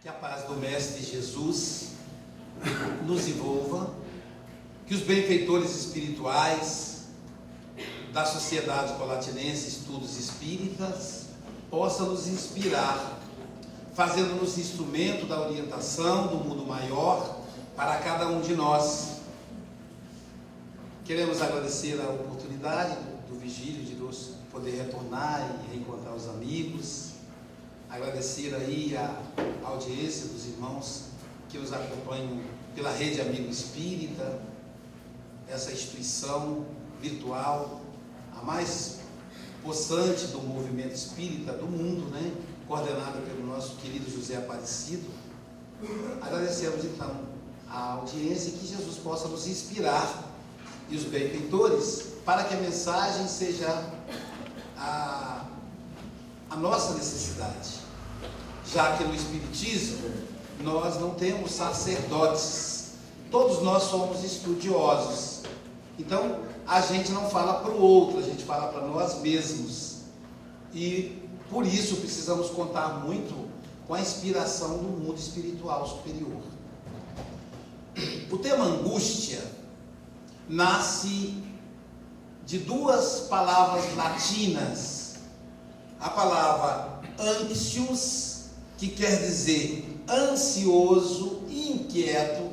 Que a paz do Mestre Jesus nos envolva, que os benfeitores espirituais da Sociedade Colatinense Estudos Espíritas possam nos inspirar, fazendo-nos instrumento da orientação do mundo maior para cada um de nós. Queremos agradecer a oportunidade do Vigílio de nos poder retornar e reencontrar os amigos. Agradecer aí a audiência dos irmãos que nos acompanham pela Rede Amigo Espírita, essa instituição virtual, a mais possante do movimento espírita do mundo, né? Coordenada pelo nosso querido José Aparecido. Agradecemos então a audiência e que Jesus possa nos inspirar e os benfeitores para que a mensagem seja a nossa necessidade, já que no Espiritismo nós não temos sacerdotes, todos nós somos estudiosos, então a gente não fala para o outro, a gente fala para nós mesmos, e por isso precisamos contar muito com a inspiração do mundo espiritual superior. O tema angústia nasce de duas palavras latinas, a palavra anxious, que quer dizer ansioso e inquieto,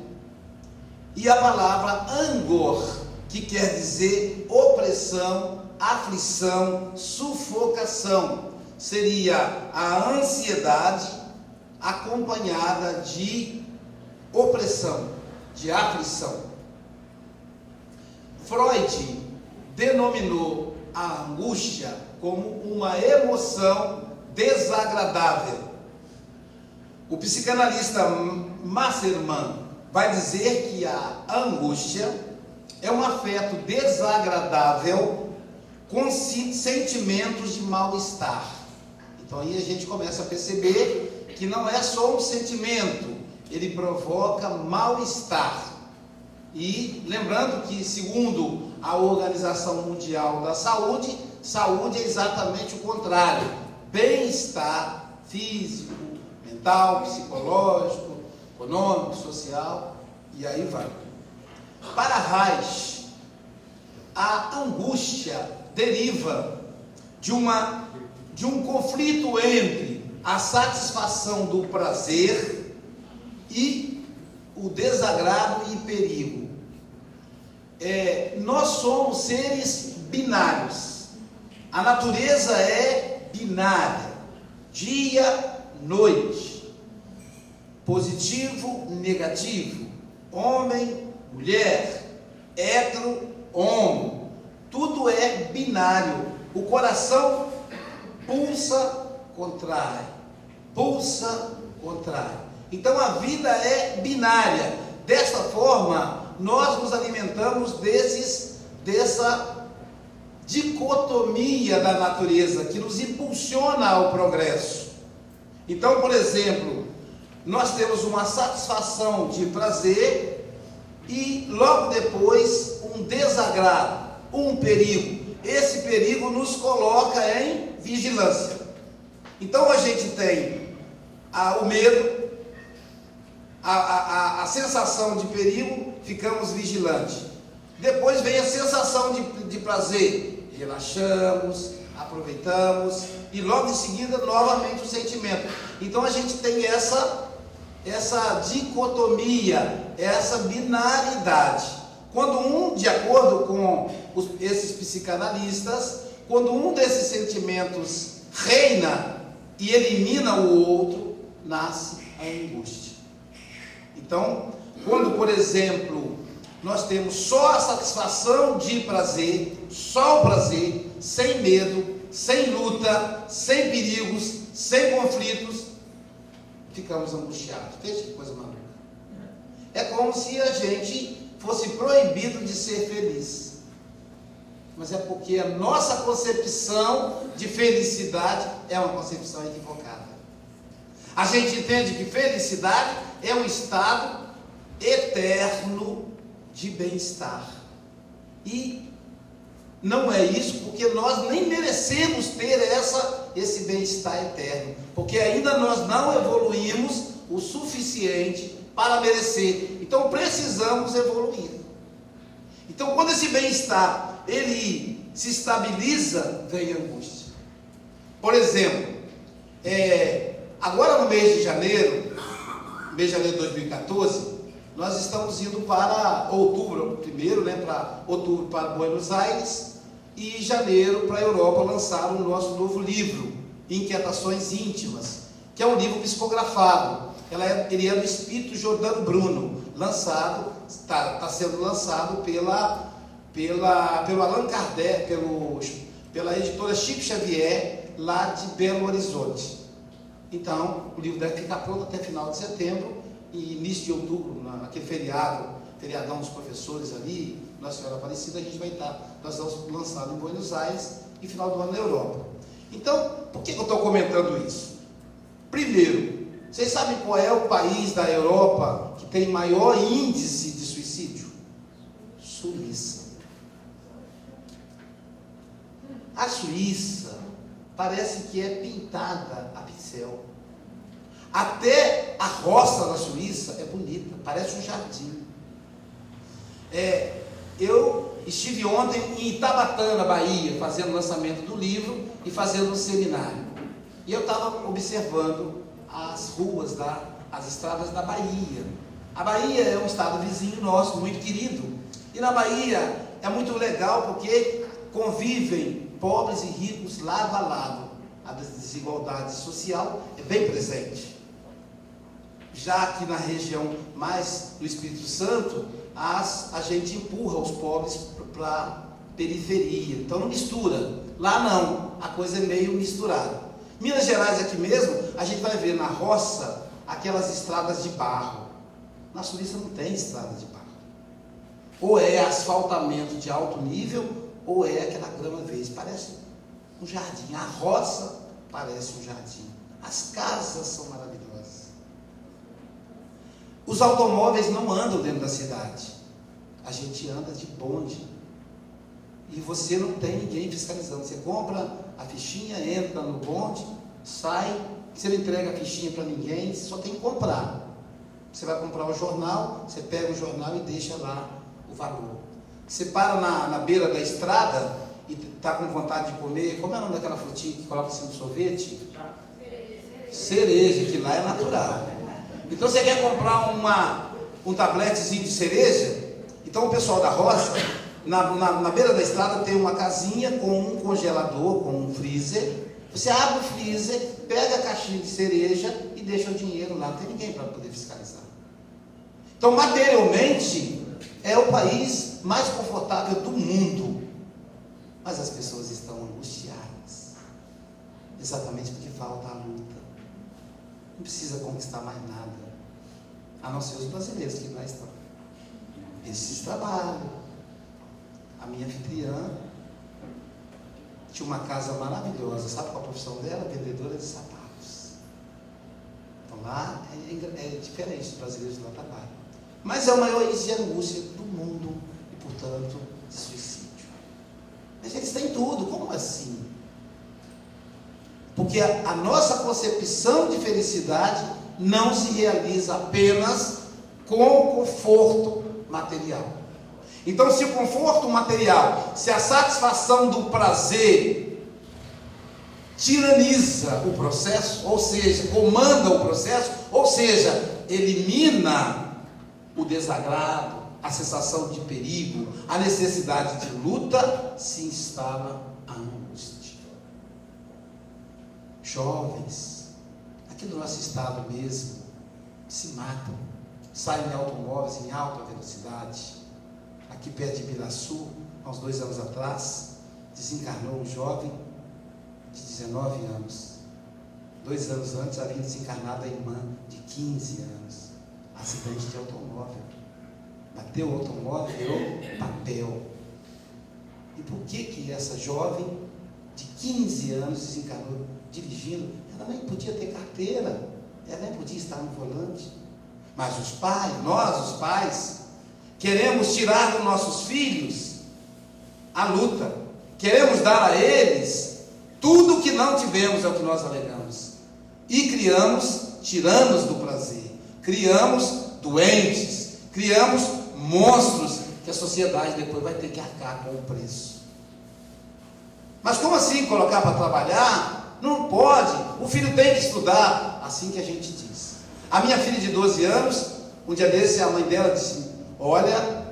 e a palavra angor, que quer dizer opressão, aflição, sufocação. Seria a ansiedade acompanhada de opressão, de aflição. Freud denominou a angústia como uma emoção desagradável. O psicanalista Masterman vai dizer que a angústia é um afeto desagradável com sentimentos de mal-estar. Então aí a gente começa a perceber que não é só um sentimento, ele provoca mal-estar. E lembrando que, segundo a Organização Mundial da Saúde, saúde é exatamente o contrário: bem-estar físico, mental, psicológico, econômico, social, e aí vai. Para Reich, a angústia deriva de um conflito entre a satisfação do prazer e o desagrado e perigo. Nós somos seres binários. A natureza é binária, dia, noite, positivo, negativo, homem, mulher, hétero, homo, tudo é binário. O coração pulsa, contrai, pulsa, contrai. Então a vida é binária. Desta forma, nós nos alimentamos dessa dicotomia da natureza que nos impulsiona ao progresso. Então, por exemplo, nós temos uma satisfação de prazer e logo depois um desagrado, um perigo. Esse perigo nos coloca em vigilância. Então a gente tem o medo, a sensação de perigo, ficamos vigilantes. Depois vem a sensação de prazer, relaxamos, aproveitamos, e logo em seguida novamente o sentimento. Então a gente tem essa dicotomia, essa binaridade. Quando de acordo com esses psicanalistas, quando um desses sentimentos reina e elimina o outro, nasce a angústia. Então, quando, por exemplo, nós temos só a satisfação de prazer, só o prazer, sem medo, sem luta, sem perigos, sem conflitos, ficamos angustiados. Veja que coisa maluca. É como se a gente fosse proibido de ser feliz. Mas é porque a nossa concepção de felicidade é uma concepção equivocada. A gente entende que felicidade é um estado eterno de bem-estar. E não é isso, porque nós nem merecemos ter esse bem-estar eterno, porque ainda nós não evoluímos o suficiente para merecer. Então precisamos evoluir. Então quando esse bem-estar ele se estabiliza, vem a angústia. Por exemplo, agora no mês de janeiro de 2014, nós estamos indo para outubro, primeiro, para outubro para Buenos Aires, e janeiro para a Europa lançar o nosso novo livro, Inquietações Íntimas, que é um livro psicografado. Ele é do Espírito Giordano Bruno, está sendo lançado pelo Allan Kardec, pela editora Chico Xavier, lá de Belo Horizonte. Então, o livro deve ficar pronto até final de setembro, e início de outubro, naquele feriadão dos professores ali, Nossa Senhora Aparecida, nós vamos lançar em Buenos Aires e final do ano na Europa. Então, por que eu estou comentando isso? Primeiro, vocês sabem qual é o país da Europa que tem maior índice de suicídio? Suíça. A Suíça parece que é pintada a pincel. Até a roça da Suíça é bonita, parece um jardim. Eu estive ontem em Itabatã, Bahia, fazendo o lançamento do livro e fazendo um seminário. E eu estava observando as ruas, as estradas da Bahia. A Bahia é um estado vizinho nosso, muito querido. E na Bahia é muito legal porque convivem pobres e ricos lado a lado. A desigualdade social é bem presente. Já aqui na região mais do Espírito Santo, a gente empurra os pobres para a periferia. Então não mistura. Lá não, a coisa é meio misturada. Minas Gerais aqui mesmo, a gente vai ver na roça aquelas estradas de barro. Na Suíça não tem estrada de barro. Ou é asfaltamento de alto nível, ou é aquela grama verde. Parece um jardim. A roça parece um jardim. As casas são maravilhosas. Os automóveis não andam dentro da cidade. A gente anda de bonde. E você não tem ninguém fiscalizando. Você compra a fichinha, entra no bonde, sai, você não entrega a fichinha para ninguém, você só tem que comprar. Você vai comprar o jornal, você pega o jornal e deixa lá o valor. Você para na beira da estrada e está com vontade de comer, como é o nome daquela frutinha que coloca assim no sorvete? Cereja, que lá é natural. Então você quer comprar um tabletezinho de cereja? Então o pessoal da roça, na beira da estrada tem uma casinha com um congelador, com um freezer. Você abre o freezer, pega a caixinha de cereja e deixa o dinheiro lá. Não tem ninguém para poder fiscalizar. Então, materialmente, é o país mais confortável do mundo. Mas as pessoas estão angustiadas. Exatamente porque falta a luta. Não precisa conquistar mais nada. A não ser os brasileiros que lá estão. Esses trabalham. A minha anfitriã tinha uma casa maravilhosa. Sabe qual a profissão dela? Vendedora de sapatos. Então lá é diferente dos brasileiros que lá trabalham. Mas é o maior índice de angústia do mundo e, portanto, de suicídio. Mas eles têm tudo. Como assim? Porque a nossa concepção de felicidade não se realiza apenas com o conforto material. Então, se o conforto material, se a satisfação do prazer tiraniza o processo, ou seja, comanda o processo, ou seja, elimina o desagrado, a sensação de perigo, a necessidade de luta, se instala a angústia. Jovens, aqui no nosso estado mesmo, se matam, saem em automóveis em alta velocidade. Aqui perto de Ibiraçu, há uns 2 anos atrás, desencarnou um jovem de 19 anos. 2 anos antes havia desencarnado a irmã de 15 anos. Acidente de automóvel. Bateu o automóvel, virou papel. E por que essa jovem de 15 anos desencarnou dirigindo? Ela nem podia ter carteira, ela nem podia estar no volante. Mas os pais, nós os pais, queremos tirar dos nossos filhos a luta. Queremos dar a eles tudo o que não tivemos, é o que nós alegamos. E tiramos do prazer. criamos doentes, criamos monstros que a sociedade depois vai ter que arcar com o preço. Mas como assim colocar para trabalhar? Não pode, o filho tem que estudar, assim que a gente diz. A minha filha de 12 anos, um dia desse a mãe dela disse: olha,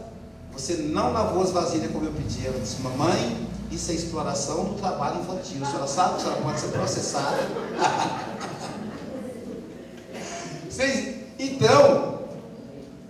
você não lavou as vasilhas como eu pedi. Ela disse: mamãe, isso é exploração do trabalho infantil, a senhora sabe que a senhora pode ser processada. Então,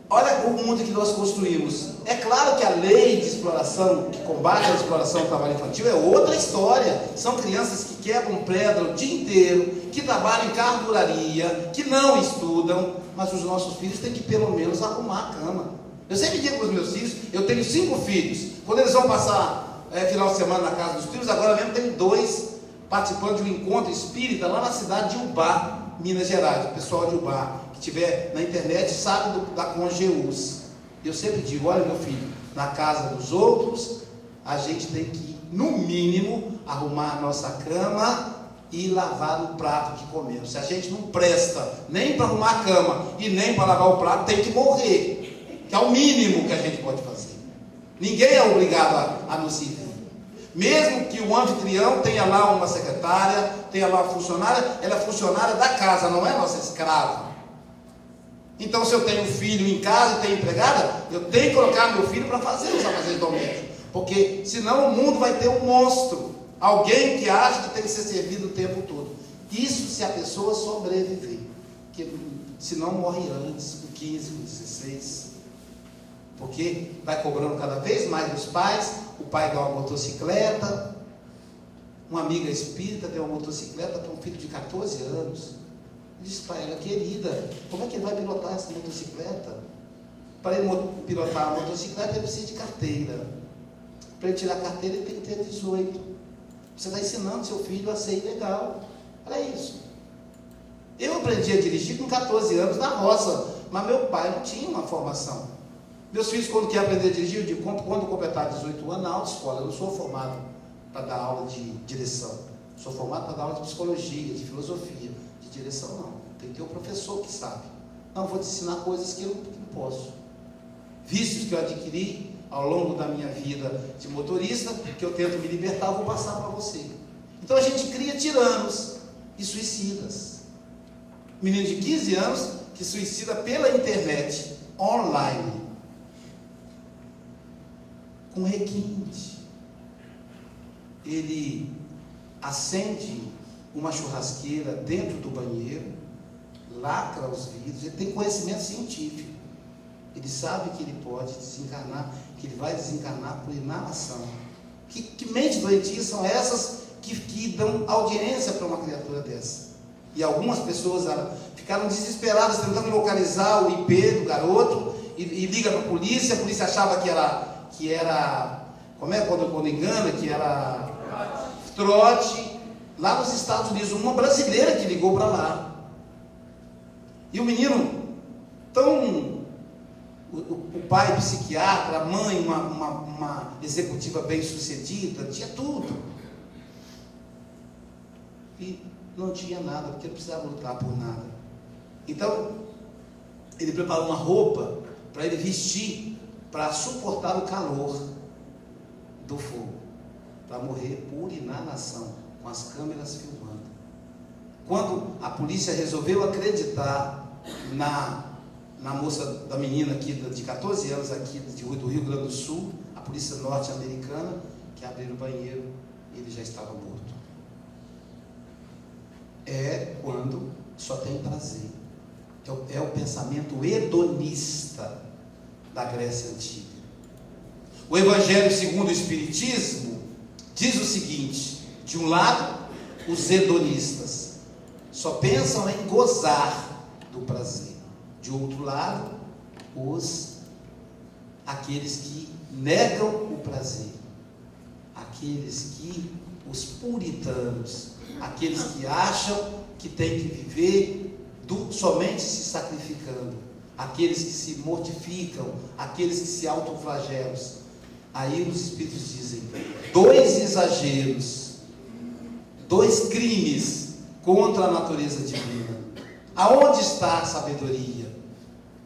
olha o mundo que nós construímos. É claro que a lei de exploração, que combate a exploração do trabalho infantil, é outra história. São crianças que quebram pedra o dia inteiro, que trabalham em carboraria, que não estudam, mas os nossos filhos têm que pelo menos arrumar a cama. Eu sempre digo para os meus filhos, eu tenho 5 filhos, quando eles vão passar final de semana na casa dos filhos, agora mesmo tenho 2 participando de um encontro espírita lá na cidade de Ubá, Minas Gerais. O pessoal de Ubá que estiver na internet sabe da Congeús. Eu sempre digo: olha, meu filho, na casa dos outros a gente tem que, no mínimo, arrumar a nossa cama e lavar o prato que comemos. Se a gente não presta nem para arrumar a cama e nem para lavar o prato, tem que morrer, que é o mínimo que a gente pode fazer. Ninguém é obrigado a nos servir. Mesmo que o anfitrião tenha lá uma secretária, tenha lá uma funcionária, ela é funcionária da casa, não é nossa escrava. Então, se eu tenho filho em casa e tenho empregada, eu tenho que colocar meu filho para fazer os afazeres domésticos, porque senão o mundo vai ter um monstro, alguém que acha que tem que ser servido o tempo todo. Isso se a pessoa sobreviver, porque senão morre antes, com 15, com 16, porque vai cobrando cada vez mais dos pais. O pai dá uma motocicleta, uma amiga espírita deu uma motocicleta para um filho de 14 anos. Disse para ela: querida, como é que ele vai pilotar essa motocicleta? Para ele pilotar a motocicleta, ele precisa de carteira. Para ele tirar a carteira, ele tem que ter 18. Você está ensinando seu filho a ser ilegal. Olha isso. Eu aprendi a dirigir com 14 anos na roça, mas meu pai não tinha uma formação. Meus filhos, quando querem aprender a dirigir, eu digo: quando completar 18 anos, na autoescola. Eu não sou formado para dar aula de direção, sou formado para dar aula de psicologia, de filosofia. De direção não, tem que ter um professor que sabe. Não, vou te ensinar coisas que eu não posso. Vícios que eu adquiri ao longo da minha vida de motorista, que eu tento me libertar, eu vou passar para você. Então a gente cria tiranos e suicidas. Menino de 15 anos que suicida pela internet, online, com requinte. Ele acende uma churrasqueira dentro do banheiro, lacra os vidros, ele tem conhecimento científico, ele sabe que ele pode desencarnar, que ele vai desencarnar por inalação. Que mentes doentias são essas que dão audiência para uma criatura dessa? E algumas pessoas ficaram desesperadas tentando localizar o IP do garoto e liga para a polícia achava que era como é quando engana, que era trote. Lá nos Estados Unidos, uma brasileira que ligou para lá. E o menino, o pai psiquiatra, a mãe, uma executiva bem sucedida, tinha tudo. E não tinha nada, porque não precisava lutar por nada. Então, ele preparou uma roupa para ele vestir, para suportar o calor do fogo, para morrer por inalação, com as câmeras filmando. Quando a polícia resolveu acreditar na moça, da menina aqui de 14 anos aqui do Rio Grande do Sul, a polícia norte-americana, que abriu o banheiro, ele já estava morto. É quando só tem prazer. É o pensamento hedonista da Grécia Antiga. O Evangelho segundo o Espiritismo diz o seguinte: de um lado, os hedonistas só pensam em gozar do prazer. De outro lado, aqueles que negam o prazer, os puritanos, aqueles que acham que tem que viver somente se sacrificando, aqueles que se mortificam, aqueles que se autoflagelam. Aí os Espíritos dizem: 2 exageros, 2 crimes contra a natureza divina. Aonde está a sabedoria?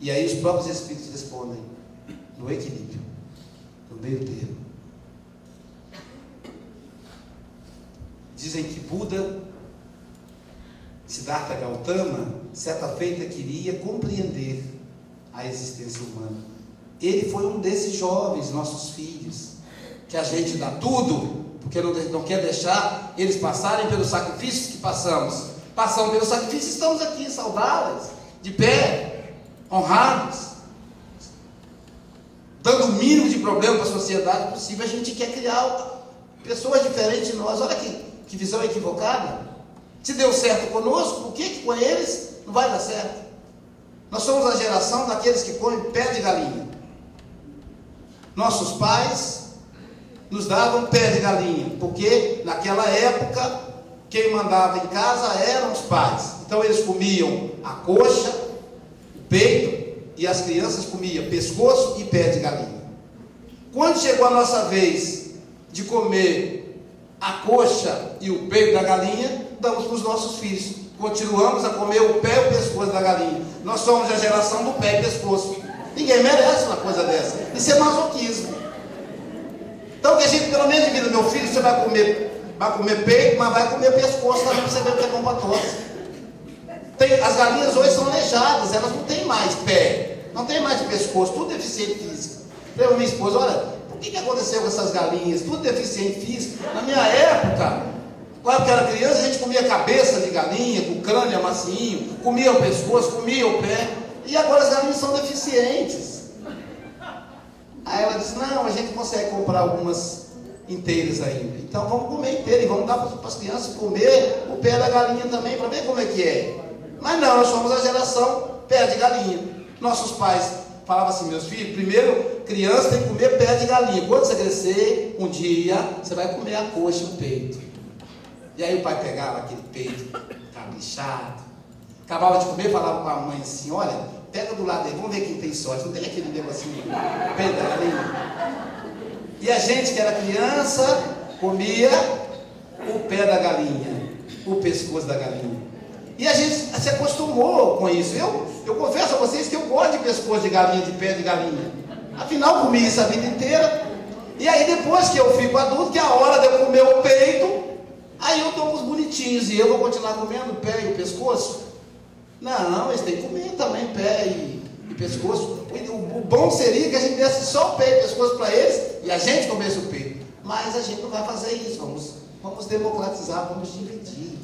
E aí os próprios espíritos respondem no equilíbrio, no meio termo. Dizem que Buda, Siddhartha Gautama, certa feita queria compreender a existência humana. Ele foi um desses jovens, nossos filhos, que a gente dá tudo, porque não quer deixar eles passarem pelos sacrifícios que passamos. Passamos pelos sacrifícios e estamos aqui, saudáveis, de pé, honrados, dando o mínimo de problema para a sociedade possível. A gente quer criar pessoas diferentes de nós. Olha que visão equivocada. Se deu certo conosco, por que com eles não vai dar certo? Nós somos a geração daqueles que comem pé de galinha. Nossos pais nos davam pé de galinha, porque naquela época quem mandava em casa eram os pais. Então eles comiam a coxa, o peito, e as crianças comiam pescoço e pé de galinha. Quando chegou a nossa vez de comer a coxa e o peito da galinha, damos para os nossos filhos. Continuamos a comer o pé e o pescoço da galinha. Nós somos a geração do pé e pescoço. Ninguém merece uma coisa dessa. Isso é masoquismo. Então que a gente pelo menos divida: meu filho, você vai comer peito, mas vai comer pescoço também, para você ver o que é bom para todos. As galinhas hoje são aleijadas, elas não têm mais pé, não tem mais pescoço, tudo deficiente físico. Eu falei para minha esposa: olha, por que aconteceu com essas galinhas? Tudo deficiente físico. Na minha época, quando eu era criança, a gente comia cabeça de galinha, com crânio macinho, comia o pescoço, comia o pé, e agora as galinhas são deficientes. Aí ela disse: não, a gente consegue comprar algumas inteiras ainda. Então vamos comer inteira e vamos dar para as crianças comer o pé da galinha também, para ver como é que é. Mas não, nós somos a geração pé de galinha. Nossos pais falavam assim: meus filhos, primeiro criança tem que comer pé de galinha. Quando você crescer, um dia você vai comer a coxa e o peito. E aí o pai pegava aquele peito caprichado, acabava de comer, falava para a mãe assim: olha, pega do lado dele, vamos ver quem tem sorte. Não tem aquele negocinho, peito da galinha. E a gente que era criança comia o pé da galinha, o pescoço da galinha. E a gente se acostumou com isso. Eu confesso a vocês que eu gosto de pescoço de galinha, de pé de galinha. Afinal, comi isso a vida inteira. E aí depois que eu fico adulto, que é a hora de eu comer o peito, aí eu tomo os bonitinhos e eu vou continuar comendo o pé e o pescoço? Não, eles têm que comer também pé e pescoço. O bom seria que a gente desse só o pé e pescoço para eles e a gente comesse o peito. Mas a gente não vai fazer isso. Vamos democratizar, vamos dividir.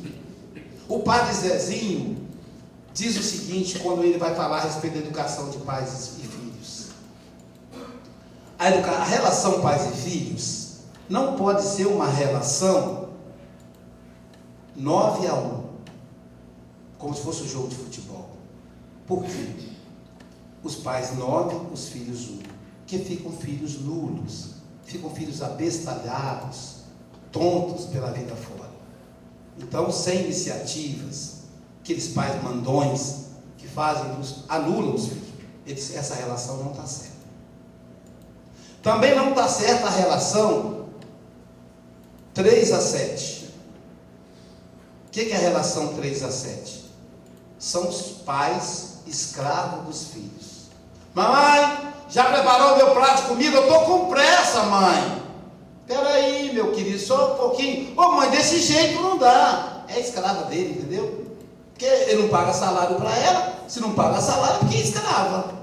O padre Zezinho diz o seguinte, quando ele vai falar a respeito da educação de pais e filhos: a relação pais e filhos não pode ser uma relação 9-1, como se fosse um jogo de futebol. Por quê? Os pais 9, os filhos 1, que ficam filhos nulos, ficam filhos abestalhados, tontos pela vida fora. Então, sem iniciativas, aqueles pais mandões que anulam os filhos, essa relação não está certa. Também não está certa a relação 3-7. O que é a relação 3-7? São os pais escravos dos filhos. Mamãe, já preparou o meu prato de comida? Eu estou com pressa, mãe. Espera aí, meu querido, só um pouquinho. Ô mãe, desse jeito não dá. É escrava dele, entendeu? Porque ele não paga salário para ela. Se não paga salário, porque é escrava.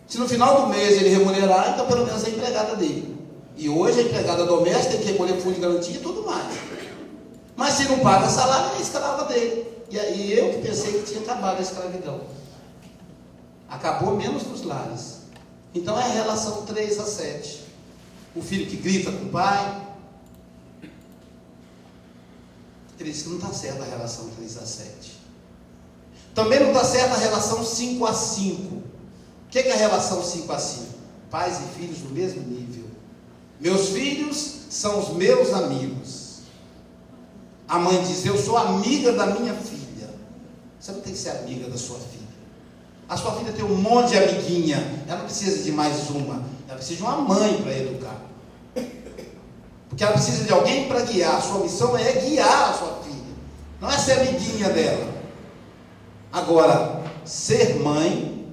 Se no final do mês ele remunerar, então pelo menos é empregada dele. E hoje a empregada doméstica tem que recolher fundo de garantia e tudo mais. Mas se não paga salário, é escrava dele. E eu que pensei que tinha acabado a escravidão. Acabou menos nos lares. Então é a relação 3-7. O filho que grita com o pai. Ele diz que não está certa a relação 3-7. Também não está certa a relação 5-5. O que é a relação 5-5? Pais e filhos do mesmo nível. Meus filhos são os meus amigos. A mãe diz: eu sou amiga da minha filha. Você não tem que ser amiga da sua filha. A sua filha tem um monte de amiguinha. Ela não precisa de mais uma. Ela precisa de uma mãe para educar. Porque ela precisa de alguém para guiar. A sua missão é guiar a sua filha. Não é ser amiguinha dela. Agora, ser mãe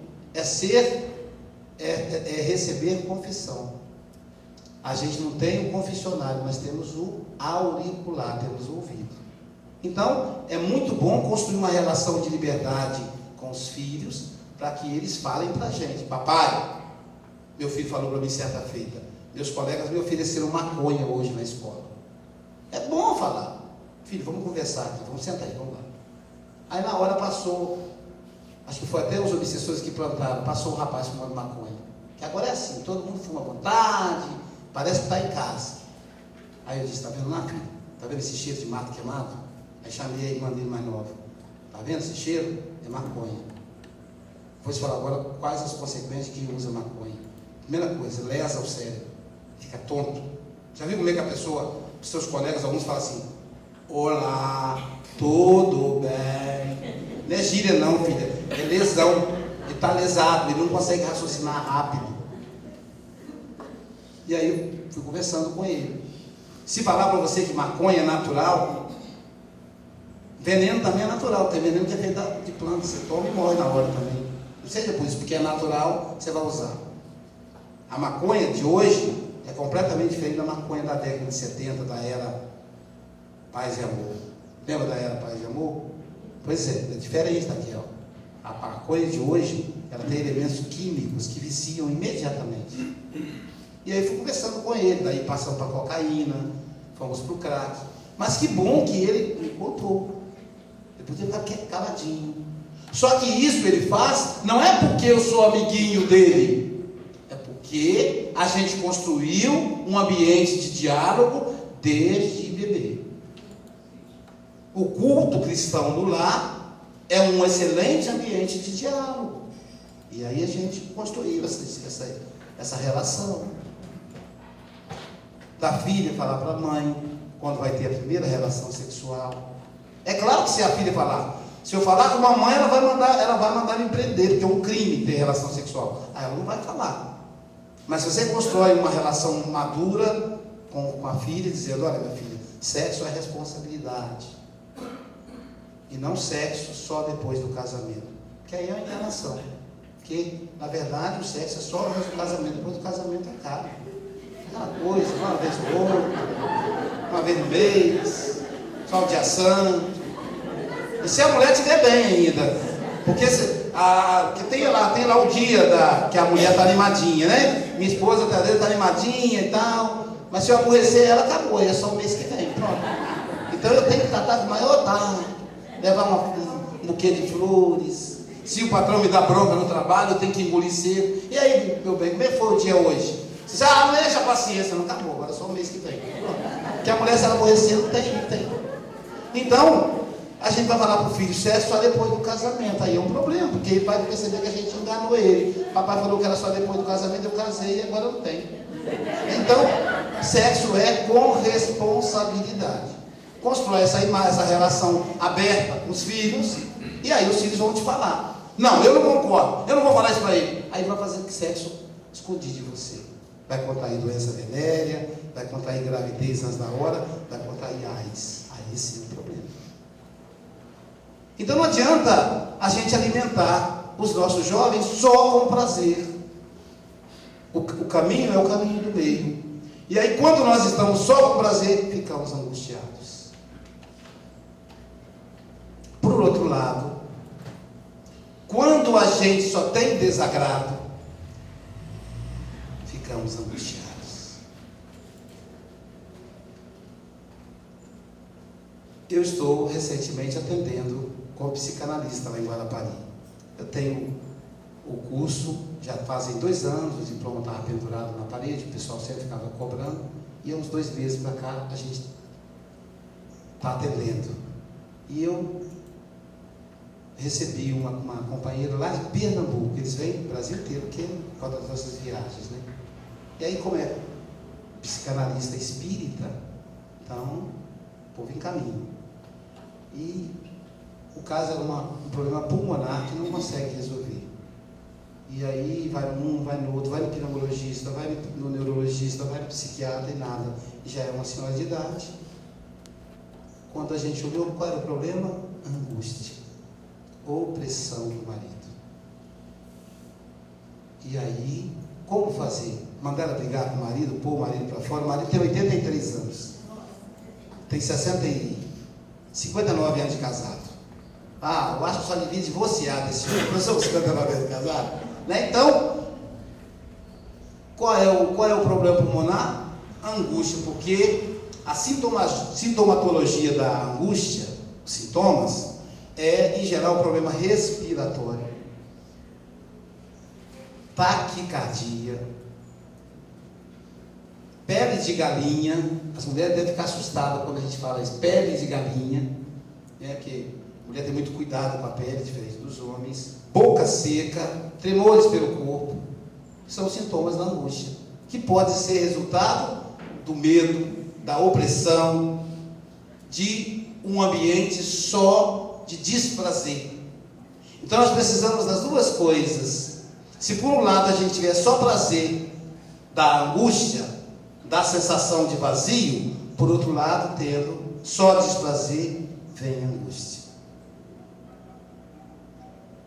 receber confissão. A gente não tem o confessionário, mas temos o auricular, temos o ouvido. Então, é muito bom construir uma relação de liberdade com os filhos, para que eles falem para a gente. Papai, meu filho falou para mim certa feita, meus colegas me ofereceram maconha hoje na escola. É bom falar. Filho, vamos conversar aqui, vamos sentar aí, vamos lá. Aí na hora passou, acho que foi até os obsessores que plantaram, passou um rapaz fumando maconha. Que agora é assim, todo mundo fuma à vontade, parece que está em casa. Aí eu disse, está vendo lá, filho? Está vendo esse cheiro de mato queimado? Aí chamei a irmã dele mais nova. Está vendo esse cheiro? É maconha. Vou te falar agora quais as consequências de quem usa maconha. Primeira coisa, lesa o cérebro, fica tonto. Já viu como é que a pessoa, os seus colegas, alguns falam assim, olá, tudo bem? Não é gíria não, filha, é lesão. Ele está lesado, ele não consegue raciocinar rápido. E aí eu fui conversando com ele. Se falar para você que maconha é natural, veneno também é natural. Tem veneno que é feito de planta, você toma e morre na hora também. Não seja por isso, porque é natural, você vai usar. A maconha de hoje é completamente diferente da maconha da década de 70, da era Paz e Amor. Lembra da era Paz e Amor? Pois é diferente daqui, ó. A maconha de hoje, ela tem elementos químicos que viciam imediatamente. E aí fui conversando com ele, daí passamos para cocaína, fomos para o crack. Mas que bom que ele me contou. Ele podia ficar caladinho. Só que isso ele faz, não é porque eu sou amiguinho dele, é porque a gente construiu um ambiente de diálogo desde bebê. O culto cristão no lar é um excelente ambiente de diálogo. E aí a gente construiu essa relação. Da filha falar para a mãe, quando vai ter a primeira relação sexual. É claro que se a filha falar, se eu falar com a mãe, ela vai mandar me prender, porque é um crime ter relação sexual. Aí ela não vai falar. Mas se você constrói uma relação madura com a filha, dizendo, olha minha filha, sexo é responsabilidade. E não sexo só depois do casamento. Que aí é uma enganação. Porque, na verdade, o sexo é só depois do casamento. Depois do casamento é caro. Aquela coisa, uma vez no outro, uma vez no mês, só um dia santo. E se a mulher estiver bem ainda, porque tem lá o dia que a mulher está animadinha, né? Minha esposa está animadinha e tal, mas se eu aborrecer ela, acabou, é só o mês que vem, pronto. Então eu tenho que tratar com maior tato, levar um buquê de flores. Se o patrão me dá bronca no trabalho, eu tenho que engolir seco. E aí, meu bem, como é que foi o dia hoje? Você diz, não deixa a paciência, não acabou, agora é só o mês que vem. Pronto. Porque a mulher, se ela aborrecer, não tem. Então, a gente vai falar para o filho sexo só depois do casamento. Aí é um problema, porque ele vai perceber que a gente enganou ele. Papai falou que era só depois do casamento, eu casei e agora não tem. Então, sexo é com responsabilidade. Constrói essa relação aberta com os filhos, e aí os filhos vão te falar. Não, eu não concordo, eu não vou falar isso para ele. Aí vai fazer sexo escondido de você. Vai contrair doença venérea, vai contrair gravidez antes da hora, vai contrair AIDS. Aí sim é o problema. Então não adianta a gente alimentar os nossos jovens só com prazer. O caminho é o caminho do meio. E aí quando nós estamos só com prazer, ficamos angustiados. Por outro lado, quando a gente só tem desagrado, ficamos angustiados. Eu estou recentemente atendendo como psicanalista lá em Guarapari. Eu tenho o curso, já fazem 2 anos, o diploma estava pendurado na parede, o pessoal sempre ficava cobrando, e há uns 2 meses para cá a gente está atendendo. E eu recebi uma companheira lá de Pernambuco, eles vêm do Brasil inteiro, porque por causa das nossas viagens, né? E aí, como é psicanalista espírita, então o povo encaminha. E o caso era um problema pulmonar que não consegue resolver. E aí vai um, vai no outro, vai no pneumologista, vai no neurologista, vai no psiquiatra e nada. E já é uma senhora de idade. Quando a gente olhou, qual era o problema? Angústia. Opressão do marido. E aí, como fazer? Mandar ela brigar com o marido, pôr o marido para fora. O marido tem 83 anos. Tem 59 anos de casado. Ah, eu acho que só devia divorciar desse homem. Não são 59 anos de casado? Né? Então, qual é o problema pulmonar? A angústia, porque a sintomatologia da angústia, os sintomas, é em geral um problema respiratório, taquicardia, pele de galinha. As mulheres devem ficar assustadas quando a gente fala isso, pele de galinha, porque a mulher tem muito cuidado com a pele, diferente dos homens. Boca seca, tremores pelo corpo, são sintomas da angústia, que pode ser resultado do medo, da opressão, de um ambiente só de desprazer. Então nós precisamos das duas coisas. Se por um lado a gente tiver só prazer da angústia, da sensação de vazio, por outro lado, tendo só desprazer, vem a angústia.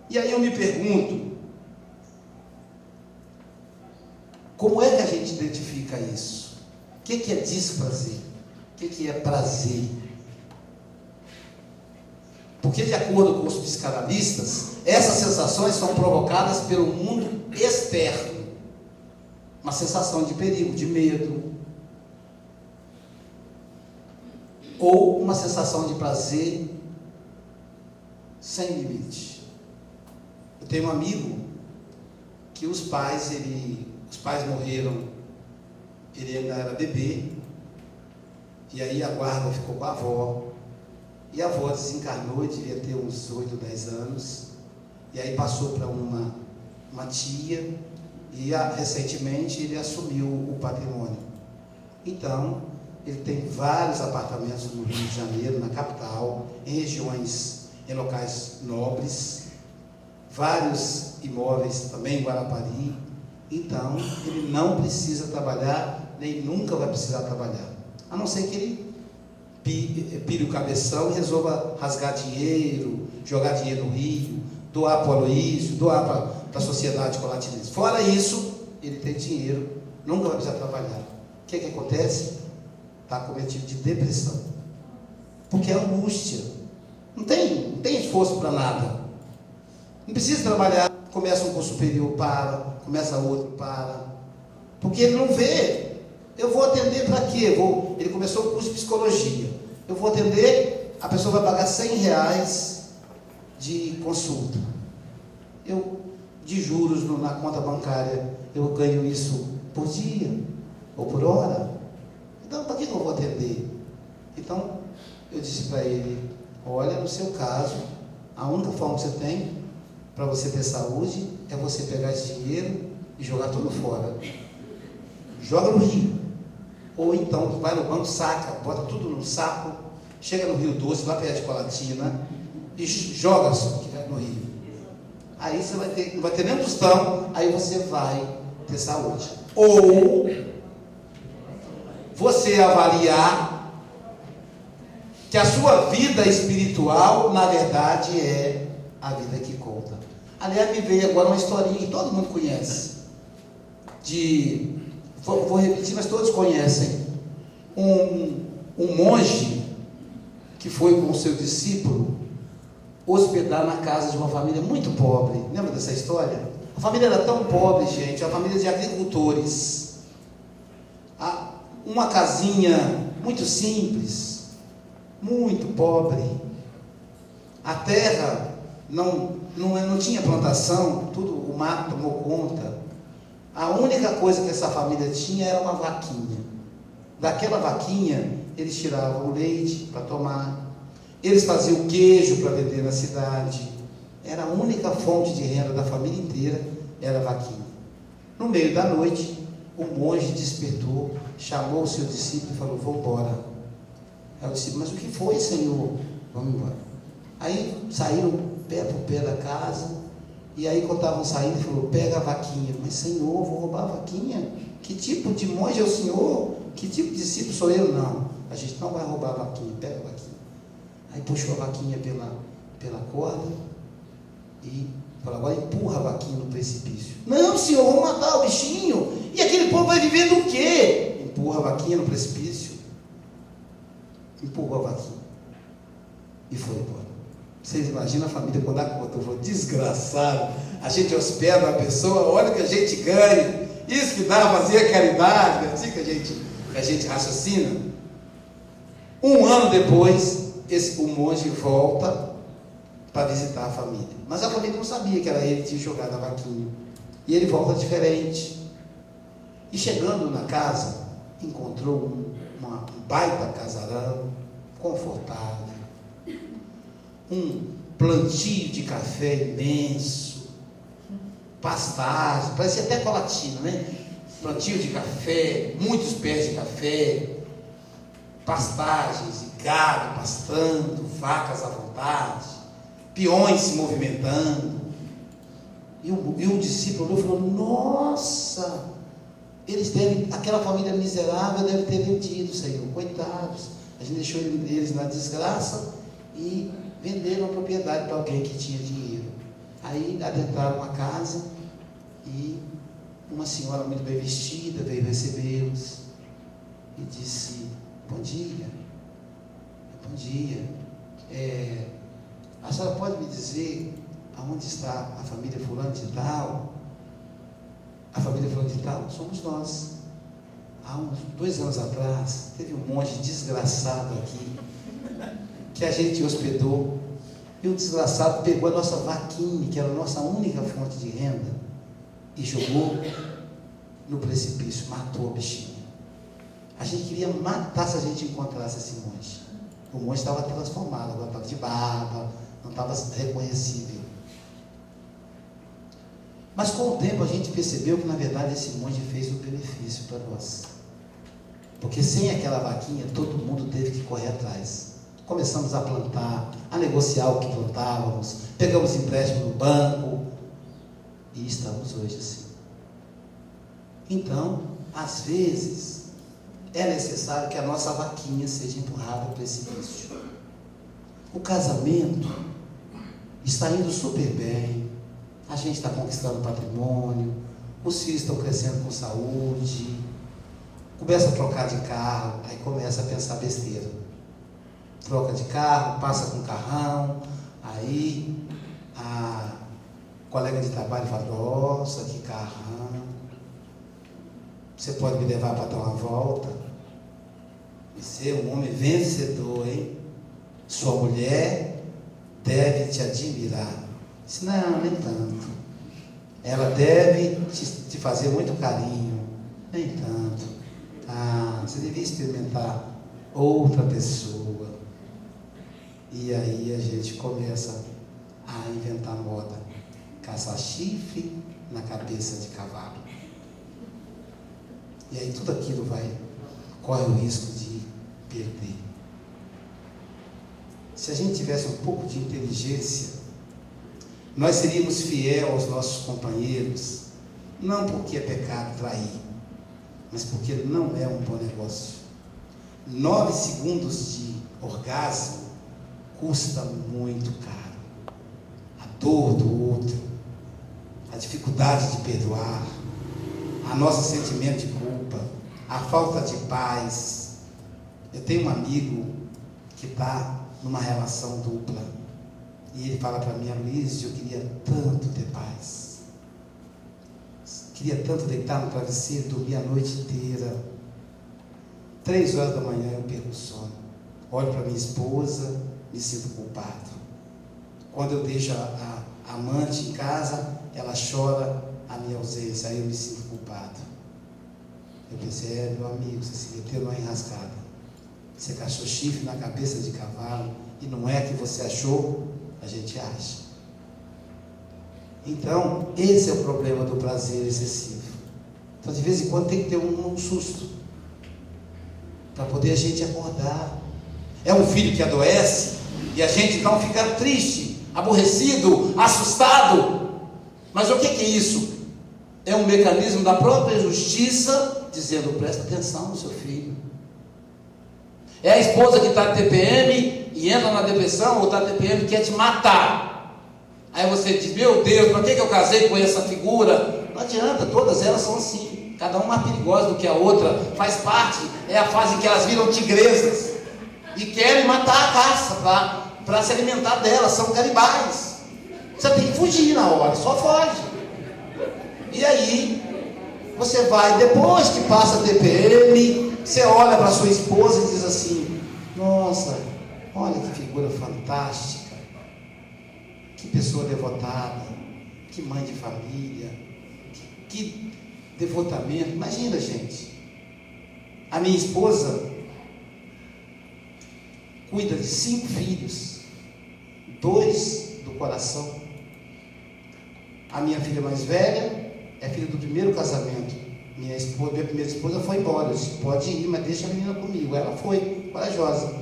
E aí eu me pergunto, como é que a gente identifica isso? O que é desprazer? O que é prazer? Porque, de acordo com os psicanalistas, essas sensações são provocadas pelo mundo externo. Uma sensação de perigo, de medo. Ou uma sensação de prazer sem limite. Eu tenho um amigo que os pais morreram, ele ainda era bebê, e aí a guarda ficou com a avó, e a avó desencarnou, devia ter uns 8, 10 anos, e aí passou para uma tia, e recentemente ele assumiu o patrimônio. Então, ele tem vários apartamentos no Rio de Janeiro, na capital, em regiões, em locais nobres, vários imóveis também em Guarapari. Então, ele não precisa trabalhar, nem nunca vai precisar trabalhar, a não ser que ele pire o cabeção e resolva rasgar dinheiro, jogar dinheiro no rio, doar para o Aloysio, doar para a sociedade colatinense. Fora isso, ele tem dinheiro, nunca vai precisar trabalhar. O que acontece? Está cometido de depressão, porque é angústia, não tem esforço para nada, não precisa trabalhar. Começa um curso superior, começa outro, porque ele não vê. Eu vou atender para quê? Ele começou o curso de psicologia, eu vou atender, a pessoa vai pagar R$100 de consulta, de juros na conta bancária, eu ganho isso por dia, ou por hora. Então, para que eu vou atender? Então, eu disse para ele, olha, no seu caso, a única forma que você tem para você ter saúde é você pegar esse dinheiro e jogar tudo fora. Joga no rio. Ou então, vai no banco, saca, bota tudo num saco, chega no Rio Doce, lá perto de Colatina, e joga no rio. Aí você não vai ter nem tostão, aí você vai ter saúde. Ou você avaliar que a sua vida espiritual, na verdade, é a vida que conta. Aliás, me veio agora uma historinha que todo mundo conhece. Vou repetir, mas todos conhecem. Um monge que foi com o seu discípulo hospedar na casa de uma família muito pobre. Lembra dessa história? A família era tão pobre, gente, uma família de agricultores. Uma casinha muito simples, muito pobre. A terra não tinha plantação, tudo, o mato tomou conta. A única coisa que essa família tinha era uma vaquinha. Daquela vaquinha, eles tiravam o leite para tomar, eles faziam queijo para vender na cidade. Era a única fonte de renda da família inteira, era a vaquinha. No meio da noite, o monge despertou, chamou o seu discípulo e falou, vou embora. Aí o discípulo, mas o que foi, Senhor? Vamos embora. Aí saíram pé por pé da casa, e aí quando estavam saindo, ele falou, pega a vaquinha. Mas Senhor, vou roubar a vaquinha? Que tipo de monge é o Senhor? Que tipo de discípulo sou eu? Não, a gente não vai roubar a vaquinha, pega a vaquinha. Aí puxou a vaquinha pela corda e Fala, agora empurra a vaquinha no precipício. Não, senhor, vamos matar o bichinho. E aquele povo vai viver do quê? Empurra a vaquinha no precipício. Empurrou a vaquinha. E foi embora. Vocês imaginam a família quando acordou? Falou, desgraçado, a gente hospeda uma pessoa, olha o que a gente ganha. Isso que dá a fazer caridade, é assim que a gente raciocina. Um ano depois, o monge volta para visitar a família. Mas a família não sabia que era ele que tinha jogado a vaquinha. E ele volta diferente. E chegando na casa, encontrou um baita casarão, confortável. Um plantio de café imenso, pastagem, parecia até Colatina, né? Plantio de café, muitos pés de café, pastagens, gado pastando, vacas à vontade, peões se movimentando. E o discípulo olhou e falou, nossa, aquela família miserável deve ter vendido, Senhor, coitados, a gente deixou eles na desgraça e venderam a propriedade para alguém que tinha dinheiro. Aí adentraram a casa e uma senhora muito bem vestida veio recebê-los e disse, bom dia, a senhora pode me dizer aonde está a família fulano de tal? A família fulano de tal somos nós. Há uns 2 anos atrás teve um monge desgraçado aqui que a gente hospedou, e o desgraçado pegou a nossa vaquinha, que era a nossa única fonte de renda, e jogou no precipício, matou a bichinha. A gente queria matar se a gente encontrasse esse monge. O monge estava transformado, agora estava de barba, não estava reconhecível. Mas com o tempo a gente percebeu que na verdade esse monge fez um benefício para nós, porque sem aquela vaquinha todo mundo teve que correr atrás. Começamos a plantar, a negociar o que plantávamos, pegamos empréstimo no banco e estamos hoje assim. Então, às vezes, é necessário que a nossa vaquinha seja empurrada para o precipício. O casamento está indo super bem, a gente está conquistando patrimônio, os filhos estão crescendo com saúde, começa a trocar de carro, aí começa a pensar besteira. Troca de carro, passa com carrão, aí a colega de trabalho fala, nossa, que carrão, você pode me levar para dar uma volta? Você é um homem vencedor, hein? Sua mulher deve te admirar. Disse, não, nem tanto. Ela deve te fazer muito carinho, nem tanto. Ah, você devia experimentar outra pessoa. E aí a gente começa a inventar moda, caçar chifre na cabeça de cavalo. E aí tudo aquilo corre o risco de perder. Se a gente tivesse um pouco de inteligência, nós seríamos fiéis aos nossos companheiros, não porque é pecado trair, mas porque não é um bom negócio. 9 segundos de orgasmo custa muito caro. A dor do outro, a dificuldade de perdoar, a nosso sentimento de culpa, a falta de paz. Eu tenho um amigo que está numa relação dupla e ele fala para mim, Luiz, eu queria tanto ter paz, queria tanto deitar no travesseiro e dormir a noite inteira. 3 horas da manhã eu perco o sono, olho para minha esposa, me sinto culpado. Quando eu deixo a amante em casa, ela chora a minha ausência, aí eu me sinto culpado. Eu pensei, meu amigo, você se meteu numa enrascada, você cachou chifre na cabeça de cavalo, e não é que você achou, a gente acha. Então, esse é o problema do prazer excessivo. Então, de vez em quando tem que ter um susto, para poder a gente acordar. É um filho que adoece, e a gente então fica triste, aborrecido, assustado. Mas o que é isso? É um mecanismo da própria justiça, dizendo, presta atenção no seu filho. É a esposa que está de TPM, e entra na depressão, ou está de TPM, e quer te matar. Aí você diz, meu Deus, para que eu casei com essa figura? Não adianta, todas elas são assim, cada uma mais perigosa do que a outra, faz parte, é a fase em que elas viram tigresas e querem matar a caça para se alimentar delas, são canibais. Você tem que fugir na hora, só foge. E aí, você vai, depois que passa a TPM, você olha para sua esposa e diz assim, nossa, olha que figura fantástica, que pessoa devotada, que mãe de família, que devotamento. Imagina, gente, a minha esposa cuida de 5 filhos, 2 do coração. A minha filha mais velha é filha do primeiro casamento. Minha primeira esposa foi embora. Eu disse, pode ir, mas deixa a menina comigo. Ela foi, corajosa.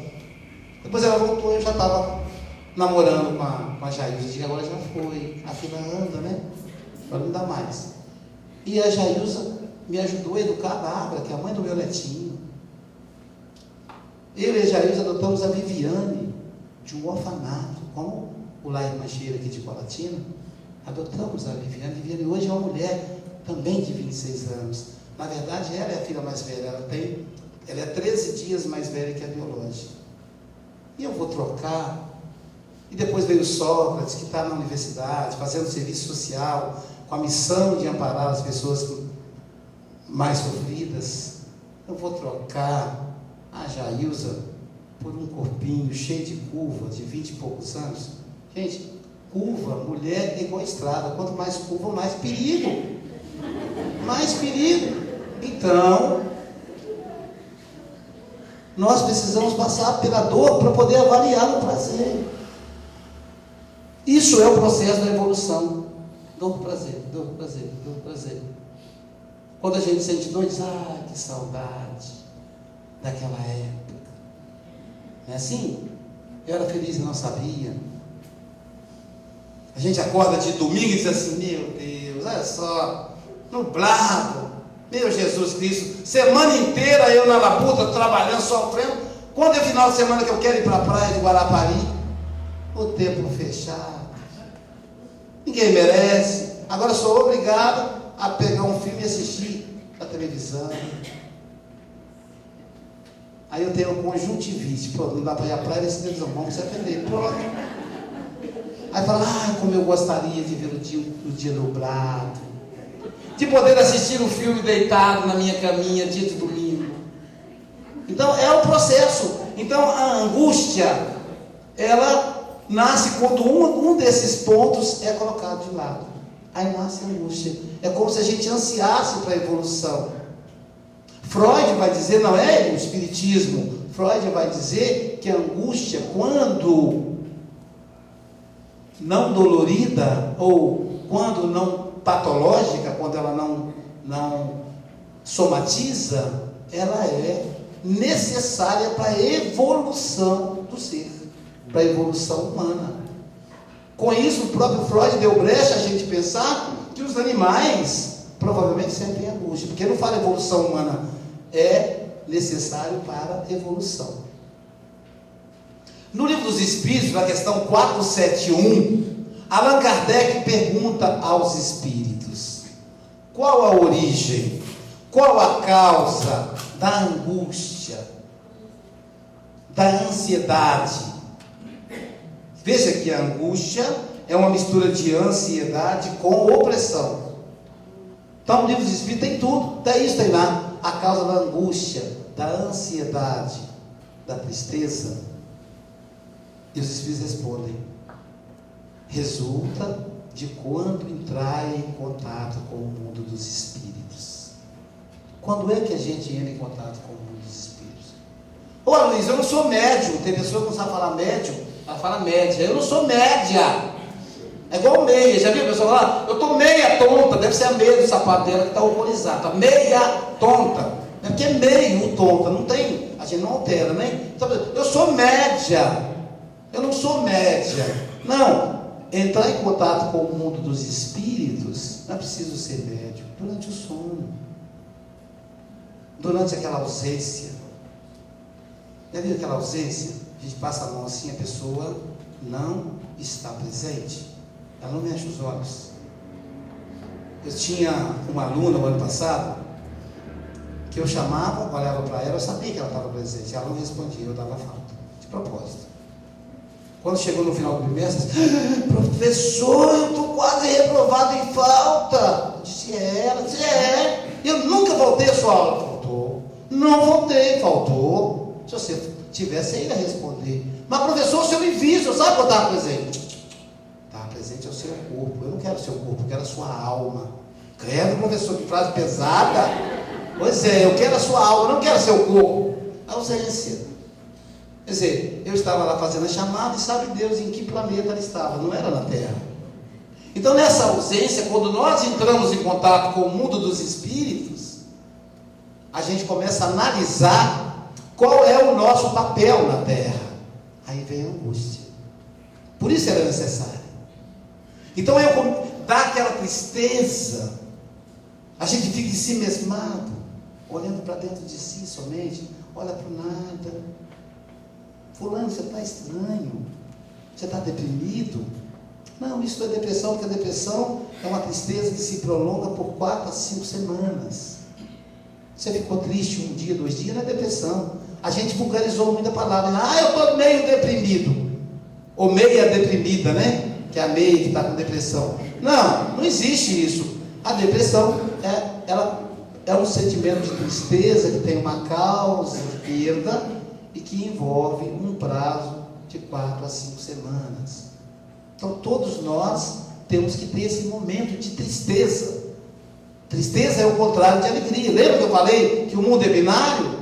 Depois ela voltou, eu já estava namorando com a Jailza. Eu disse, agora já foi. A filha anda, né? Agora não dá mais. E a Jailza me ajudou a educar a Bárbara, que é a mãe do meu netinho. Eu e a Jailza adotamos a Viviane de um orfanato, como o Lair Mancheira aqui de Colatina. Adotamos a Viviane. Viviane hoje é uma mulher também de 26 anos. Na verdade, ela é a filha mais velha. Ela é 13 dias mais velha que a biológica. E eu vou trocar. E depois veio Sócrates, que está na universidade, fazendo serviço social, com a missão de amparar as pessoas mais sofridas. Eu vou trocar a Jailza por um corpinho cheio de curva, de 20 e poucos anos. Gente, curva, mulher é igual a estrada. Quanto mais curva, mais perigo. Mais perigo. Então, nós precisamos passar pela dor para poder avaliar o prazer. Isso é o processo da evolução. Dor, prazer, dor, prazer, dor, prazer. Quando a gente sente dor, diz, que saudade daquela época. Não é assim? Eu era feliz e não sabia. A gente acorda de domingo e diz assim, meu Deus, olha só, nublado, meu Jesus Cristo, semana inteira eu na labuta, trabalhando, sofrendo. Quando é final de semana que eu quero ir para a praia de Guarapari, o tempo fechado, ninguém merece. Agora eu sou obrigado a pegar um filme e assistir na televisão. Aí eu tenho conjuntivite, pronto, não dá para ir à praia nessa televisão, vamos se atender, pronto. Aí fala, como eu gostaria de ver o dia nublado, de poder assistir um filme deitado na minha caminha dia de domingo. Então é o processo. Então a angústia, ela nasce quando um desses pontos é colocado de lado. Aí nasce a angústia. É como se a gente ansiasse para a evolução. Freud vai dizer, não é o espiritismo, Freud vai dizer que a angústia, quando não dolorida, ou quando não patológica, quando ela não somatiza, ela é necessária para a evolução do ser, para a evolução humana. Com isso, o próprio Freud deu brecha a gente pensar que os animais provavelmente sentem angústia, porque não fala evolução humana, é necessário para a evolução. No Livro dos Espíritos, na questão 471, Allan Kardec pergunta aos espíritos: qual a origem, qual a causa da angústia, da ansiedade? Veja que a angústia é uma mistura de ansiedade com opressão. Então, o Livro dos Espíritos tem tudo, até isso tem lá. A causa da angústia, da ansiedade, da tristeza. E os Espíritos respondem: resulta de quando entrar em contato com o mundo dos Espíritos. Quando é que a gente entra em contato com o mundo dos Espíritos? Ô Luiz, eu não sou médium. Tem pessoa que não sabe falar médium, ela fala média. Eu não sou média. É igual meia. Já viu a pessoa falar? Eu estou meia tonta. Deve ser a meia do sapato dela que está horrorizada. Meia tonta. É porque é meio tonta. Não tem, a gente não altera, né? Então, eu sou média. Eu não sou média. Não. Entrar em contato com o mundo dos espíritos, não é preciso ser médium. Durante o sono, durante aquela ausência. Já viu aquela ausência? A gente passa a mão assim, a pessoa não está presente. ela não mexe os olhos. Eu tinha uma aluna no ano passado, que eu chamava, olhava para ela, eu sabia que ela estava presente, ela não respondia, eu dava falta, de propósito. Quando chegou no final do trimestre, professor, eu estou quase reprovado em falta. Eu disse, ela disse, eu nunca voltei a sua aula. Faltou. Não voltei, faltou. Se você tivesse, aí ia responder. Mas professor, o senhor me viu, o senhor sabe que eu estava presente? Estava presente é o seu corpo, eu não quero o seu corpo, eu quero a sua alma. Credo, professor, que frase pesada. Pois é, eu quero a sua alma, eu não quero o seu corpo. Ausência. Quer dizer, eu estava lá fazendo a chamada e sabe Deus em que planeta ela estava, não era na Terra. Então nessa ausência, quando nós entramos em contato com o mundo dos espíritos, a gente começa a analisar qual é o nosso papel na Terra. Aí vem a angústia. Por isso era necessário. Então dá aquela tristeza, a gente fica em si mesmado, olhando para dentro de si somente, olha para o nada. Fulano, você está estranho, você está deprimido? Não, isso não é depressão, porque a depressão é uma tristeza que se prolonga por 4 a 5 semanas. Você ficou triste um dia, 2 dias, não é depressão. A gente vulgarizou muito a palavra, eu estou meio deprimido, ou meia deprimida, né? Que é a meia que está com depressão. Não existe isso. A depressão é um sentimento de tristeza que tem uma causa de perda e que envolve um prazo de 4 a 5 semanas. Então todos nós temos que ter esse momento de tristeza. Tristeza é o contrário de alegria. Lembra que eu falei que o mundo é binário?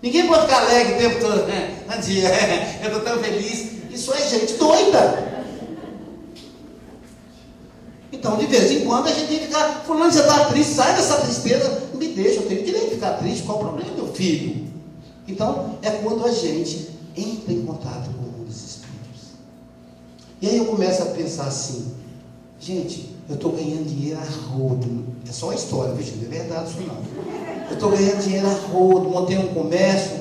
Ninguém pode ficar alegre o tempo todo. Eu estou tão feliz. Isso é gente doida. Então de vez em quando a gente tem que ficar, fulano, você está triste, sai dessa tristeza, me deixa, eu tenho direito de ficar triste, qual o problema, meu filho? Então, é quando a gente entra em contato com o mundo dos espíritos. E aí eu começo a pensar assim, gente, eu estou ganhando dinheiro a rodo. É só a história, viu, gente? Não é verdade isso não. Eu estou ganhando dinheiro a rodo, montei um comércio,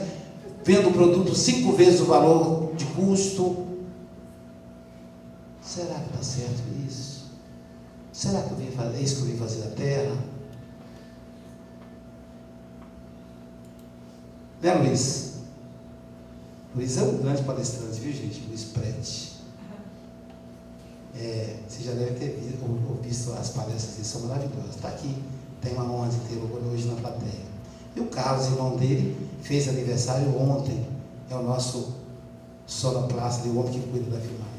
vendo o produto 5 vezes o valor de custo. Será que está certo isso? Será que é isso que eu vim fazer na Terra? Né, Luiz? Luiz é um grande palestrante, viu, gente? Luiz Prete. Você já deve ter visto as palestras dele, são maravilhosas. Está aqui, tem uma honra de tê-lo hoje na plateia. E o Carlos, irmão dele, fez aniversário ontem. É o nosso sonoplasta, o homem que cuida da filmagem.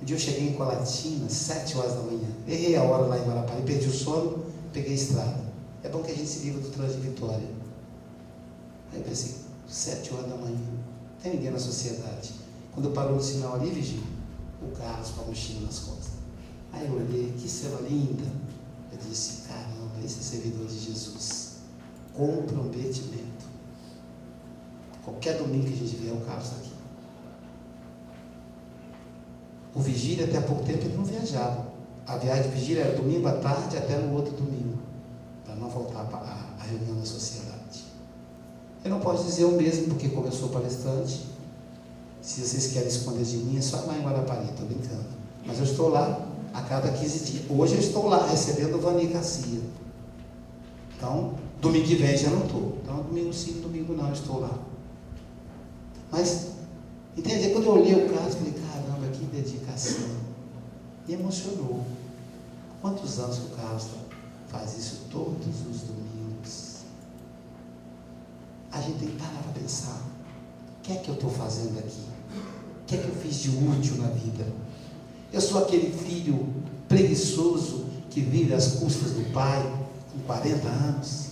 Um dia eu cheguei em Colatina, 7 horas da manhã. Errei a hora lá em Guarapari, perdi o sono, peguei a estrada. É bom que a gente se livra do trânsito de Vitória. Aí eu pensei, 7 horas da manhã, não tem ninguém na sociedade. Quando eu parou no sinal ali, Virgínia, o Carlos com a mochila nas costas. Aí eu olhei, que cela linda. Eu disse, caramba, esse é servidor de Jesus. Comprometimento. Qualquer domingo que a gente vier, o Carlos está aqui. O Vigília, até há pouco tempo, ele não viajava. A viagem de Vigília era domingo à tarde até no outro domingo, para não voltar para a reunião da sociedade. Eu não posso dizer o mesmo, porque como eu sou palestrante, se vocês querem esconder de mim, é só lá em Guarapari, estou brincando. Mas eu estou lá a cada 15 dias. Hoje eu estou lá recebendo o Vani Garcia. Então, domingo que vem já não estou. Então, domingo sim, domingo não, eu estou lá. Mas, entende? Quando eu olhei o caso, falei, caramba, que dedicação. Me emocionou. Quantos anos que o Carlos faz isso todos os domingos? A gente tem que parar para pensar. O que é que eu estou fazendo aqui? O que é que eu fiz de útil na vida? Eu sou aquele filho preguiçoso que vive às custas do pai, com 40 anos.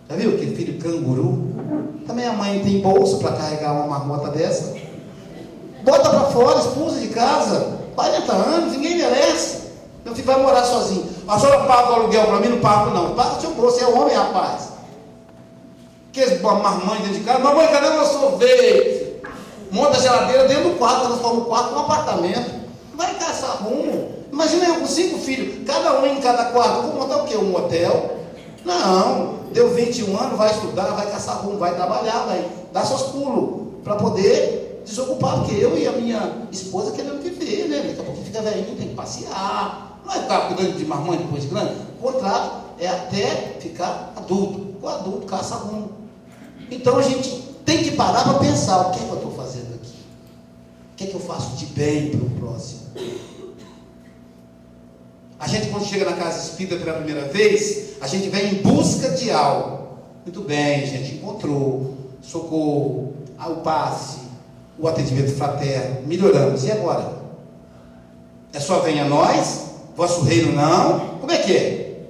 Já viu aquele filho canguru? Também a mãe tem bolsa para carregar uma marmota dessa. Bota para fora, expulsa de casa. 40 anos, ninguém merece. Meu filho vai morar sozinho. A senhora paga o aluguel para mim? Não pago não. Paga o seu bolso, é homem, rapaz. Aqueles marmães dentro de casa. Mamãe, cadê o meu sorvete? Monta a geladeira dentro do quarto, transforma o quarto num apartamento. Vai caçar rumo. Imagina eu com 5 filhos, cada um em cada quarto. Vou montar o quê? Um hotel? Não. Deu 21 anos, vai estudar, vai caçar rumo, vai trabalhar, vai dar seus pulos para poder desocupar, porque eu e a minha esposa queremos viver, né? Daqui a pouco fica velhinho, tem que passear, não é ficar cuidando de marmanjo depois de grande. O contrato é até ficar adulto. O adulto caça rumo. Então a gente tem que parar para pensar: o que é que eu estou fazendo aqui? O que é que eu faço de bem para o próximo? A gente, quando chega na casa espírita pela primeira vez, a gente vem em busca de algo. Muito bem, a gente encontrou socorro, o passe, o atendimento fraterno, melhoramos. E agora? É só venha nós, vosso reino não? Como é que é?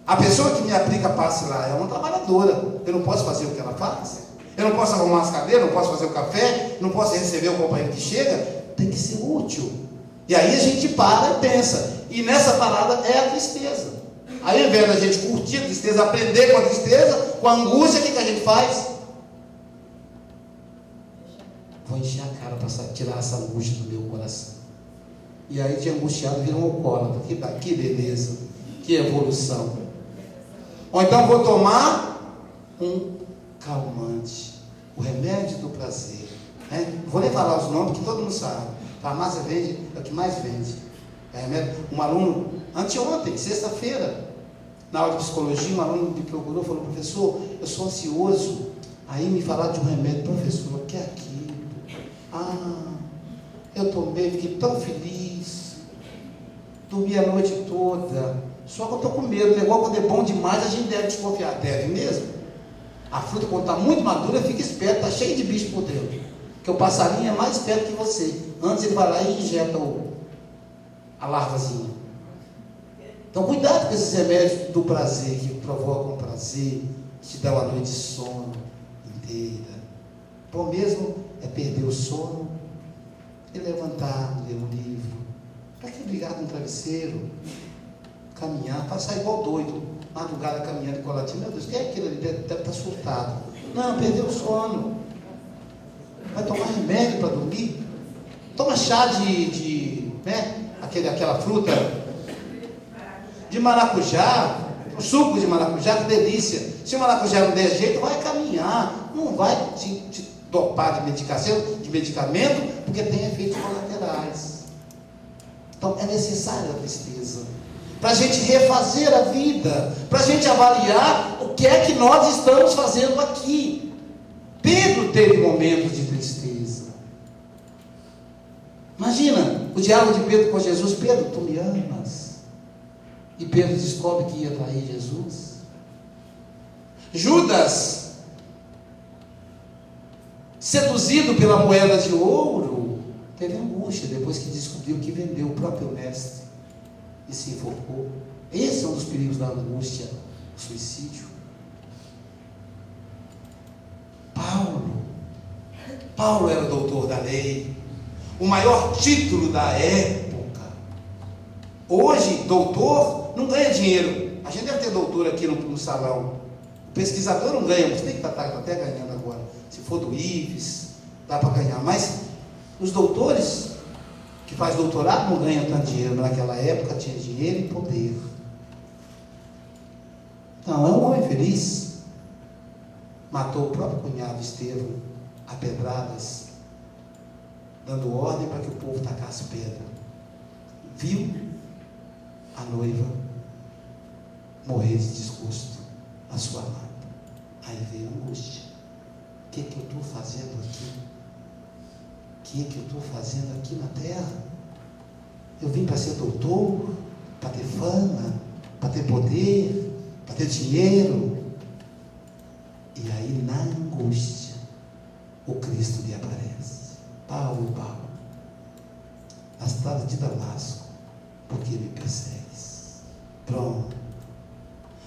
A pessoa que me aplica passe lá é uma trabalhadora. Eu não posso fazer o que ela faz? Eu não posso arrumar as cadeiras, não posso fazer o café, não posso receber o companheiro que chega? Tem que ser útil. E aí a gente para e pensa. E nessa parada é a tristeza. Aí, ao invés da gente curtir a tristeza, aprender com a tristeza, com a angústia, o que a gente faz? Vou encher a cara para tirar essa angústia do meu coração. E aí, de angustiado, vira um alcoólatra. Que beleza, que evolução. Ou então vou tomar um calmante, o remédio do prazer. Vou nem falar os nomes, que todo mundo sabe. Farmácia vende, é o que mais vende. Um aluno, anteontem, sexta-feira, na aula de psicologia, um aluno me procurou, falou: professor, eu sou ansioso. Aí me falaram de um remédio. Professor, o que é aquilo? Eu tomei, fiquei tão feliz, dormi a noite toda. Só que eu estou com medo. O negócio, quando é bom demais, a gente deve desconfiar. Deve mesmo. A fruta, quando está muito madura, fica esperto, está cheio de bicho por dentro. Porque o passarinho é mais esperto que você. Antes ele vai lá e injeta a larvazinha. Então cuidado com esses remédios do prazer, que provocam prazer, que te dão uma noite de sono inteira. Bom mesmo é perder o sono e levantar, ler um livro. Para que brigar com o travesseiro? Caminhar, passar igual doido, madrugada caminhando com a latinha. Meu Deus, quem é aquilo ali? Deve estar surtado. Não, perdeu o sono. Vai tomar remédio para dormir? Toma chá aquela fruta de maracujá, o suco de maracujá, que delícia. Se o maracujá não der jeito, vai caminhar, não vai te dopar de medicamento, porque tem efeitos colaterais. Então é necessária a tristeza para a gente refazer a vida, para a gente avaliar o que é que nós estamos fazendo aqui. Pedro teve momentos de tristeza. Imagina o diálogo de Pedro com Jesus: Pedro, tu me amas? E Pedro descobre que ia trair Jesus. Judas, seduzido pela moeda de ouro, teve angústia depois que descobriu que vendeu o próprio mestre e se enforcou. Esse é um dos perigos da angústia, o suicídio. Paulo era doutor da lei, o maior título da época. Hoje, doutor não ganha dinheiro. A gente deve ter doutor aqui no salão. O pesquisador não ganha, você tem que estar até ganhando agora. Se for do IFES, dá para ganhar. Mas os doutores que fazem doutorado não ganham tanto dinheiro. Naquela época tinha dinheiro e poder. Não, é um homem feliz. Matou o próprio cunhado Estevão a pedradas, dando ordem para que o povo tacasse pedra. Viu a noiva morrer de desgosto na sua amada. Aí veio a angústia. O que é que eu estou fazendo aqui? O que é que eu estou fazendo aqui na terra? Eu vim para ser doutor, para ter fama, para ter poder, para ter dinheiro. E aí, na angústia, o Cristo lhe aparece. Paulo, na estrada de Damasco, porque me persegues? Pronto.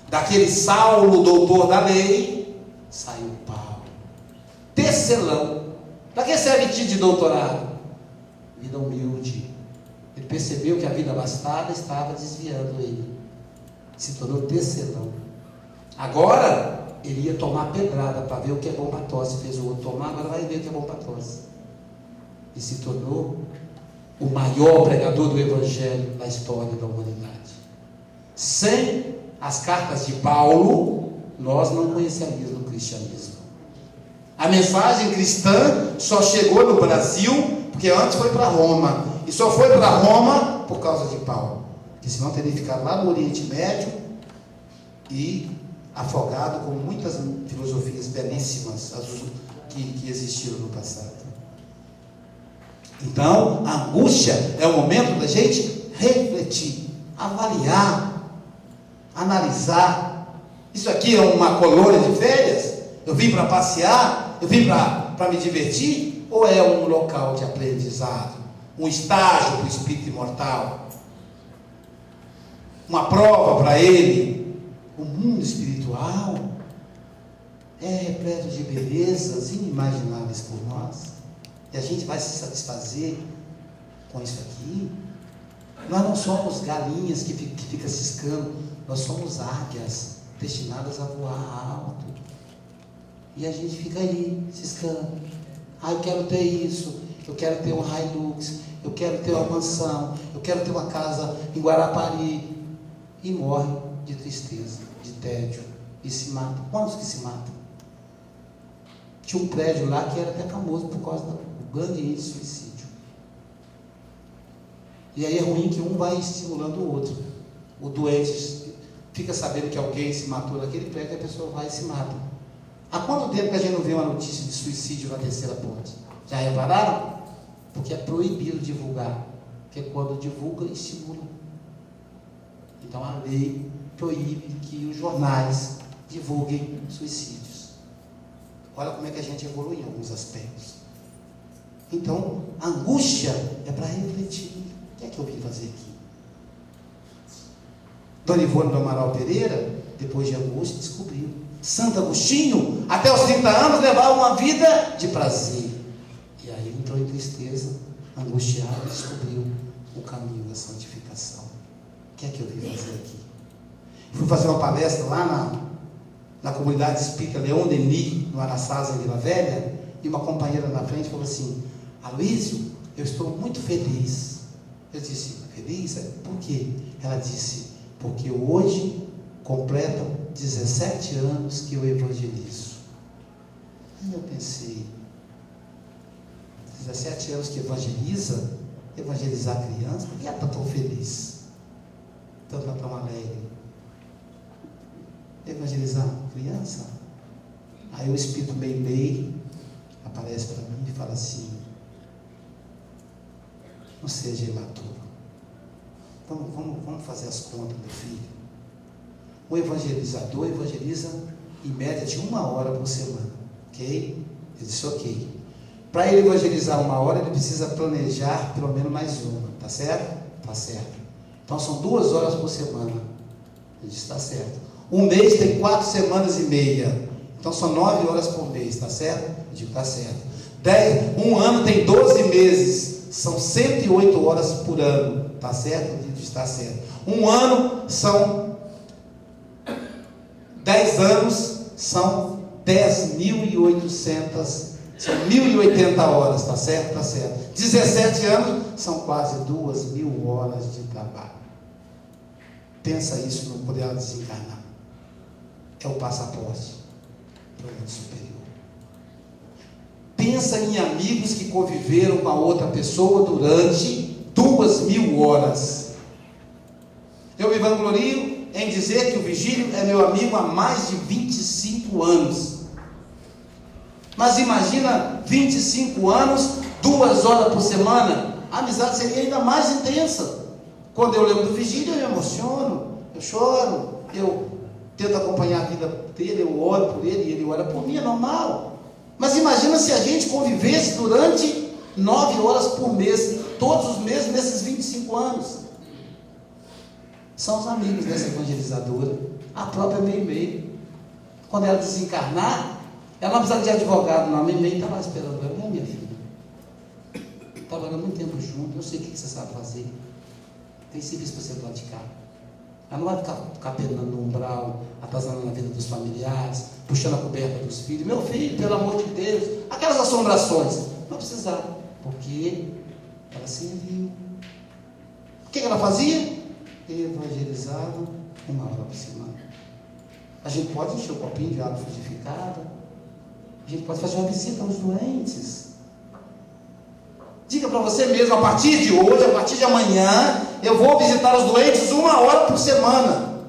Daquele Saulo, doutor da lei, saiu Paulo, tecelão. Para que serve título de doutorado? Vida humilde. Ele percebeu que a vida abastada estava desviando ele, se tornou tecelão. Agora ele ia tomar pedrada para ver o que é bom para tosse. Fez o outro tomar, agora vai ver o que é bom para tosse. E se tornou o maior pregador do Evangelho da história da humanidade. Sem as cartas de Paulo, nós não conheceríamos o cristianismo. A mensagem cristã só chegou no Brasil, porque antes foi para Roma. E só foi para Roma por causa de Paulo. Porque senão teria ficado lá no Oriente Médio e afogado com muitas filosofias belíssimas que existiram no passado. Então, a angústia é o momento da gente refletir, avaliar, analisar. Isso aqui é uma colônia de férias? Eu vim para passear? Eu vim para me divertir? Ou é um local de aprendizado? Um estágio para o espírito imortal? Uma prova para ele? O mundo espiritual é repleto de belezas inimagináveis por nós. E a gente vai se satisfazer com isso aqui. Nós não somos galinhas que ficam ciscando. Nós somos águias destinadas a voar alto. E a gente fica aí ciscando. Eu quero ter isso. Eu quero ter um Hilux. Eu quero ter uma mansão. Eu quero ter uma casa em Guarapari. E morre de tristeza, de tédio. E se mata. Quantos que se matam? Tinha um prédio lá que era até famoso por causa do grande índice de suicídio. E aí é ruim que um vai estimulando o outro. O doente fica sabendo que alguém se matou naquele prédio, a pessoa vai e se mata. Há quanto tempo que a gente não vê uma notícia de suicídio na terceira ponte? Já repararam? Porque é proibido divulgar. Porque quando divulga, estimula. Então a lei proíbe que os jornais divulguem suicídios. Olha como é que a gente evolui em alguns aspectos. Então, a angústia é para refletir. O que é que eu vim fazer aqui? Dona Ivone do Amaral Pereira, depois de angústia, descobriu. Santo Agostinho, até os 30 anos, levava uma vida de prazer. E aí entrou em tristeza, angustiado, e descobriu o caminho da santificação. O que é que eu vim fazer aqui? Fui fazer uma palestra lá na comunidade espírita Leon Denis, no Araçás, em Vila Velha, e uma companheira na frente falou assim: Aloísio, eu estou muito feliz. Eu disse: feliz? Por quê? Ela disse: porque hoje completam 17 anos que eu evangelizo. Aí eu pensei: 17 anos que evangelizar criança, por que ela está tão feliz? Está tão alegre? Evangelizar criança? Aí o Espírito Meimei aparece para mim e fala assim: não seja imaturo. Vamos fazer as contas, meu filho. O evangelizador evangeliza em média de 1 hora por semana. Ok? Ele disse ok. Para ele evangelizar 1 hora, ele precisa planejar pelo menos mais uma. Tá certo? Tá certo. Então são 2 horas por semana. Ele disse: tá certo. Um mês tem 4 semanas e meia. Então são 9 horas por mês. Tá certo? Eu digo: tá certo. 1 ano tem 12 meses. São 108 horas por ano. Está certo? Está certo. 1 ano são 10 anos, são 10.800, são 1.080 horas. Está certo? Está certo. 17 anos são quase 2.000 horas de trabalho. Pensa isso no poder desencarnar. É o passaporte para o mundo superior. Pensa em amigos que conviveram com a outra pessoa durante 2.000 horas. Eu me vanglorio em dizer que o Vigílio é meu amigo há mais de 25 anos. Mas imagina 25 anos, 2 horas por semana. A amizade seria ainda mais intensa. Quando eu lembro do Vigílio, eu me emociono, eu choro, eu tento acompanhar a vida dele, eu oro por ele e ele ora por mim, é normal. Mas imagina se a gente convivesse durante 9 horas por mês, todos os meses, nesses 25 anos. São os amigos dessa evangelizadora, a própria Meimei. Quando ela desencarnar, ela não precisa de advogado, não. A Meimei está lá esperando ela. Minha filha, trabalhando muito tempo junto, eu sei o que você sabe fazer. Tem serviço para você praticar. Ela não vai ficar penando no umbral, atrasando na vida dos familiares, puxando a coberta dos filhos. Meu filho, pelo amor de Deus, aquelas assombrações. Não precisava, porque ela serviu. O que ela fazia? Evangelizava 1 hora por semana. A gente pode encher o copinho de água frutificada, A gente pode fazer uma visita aos doentes. Diga para você mesmo, a partir de hoje, a partir de amanhã, eu vou visitar os doentes 1 hora por semana.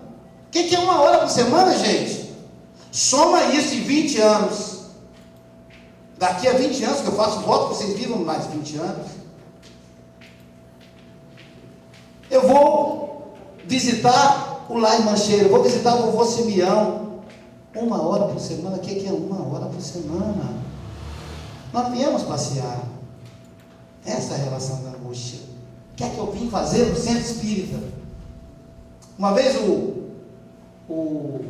O que é 1 hora por semana, gente? Soma isso em 20 anos. Daqui a 20 anos, que eu faço voto que vocês vivam mais de 20 anos, eu vou visitar o Lai Mancheiro, vou visitar o vovô Simeão. 1 hora por semana. O que é 1 hora por semana? Nós viemos passear. Essa é a relação da angústia. O que é que eu vim fazer no centro espírita? Uma vez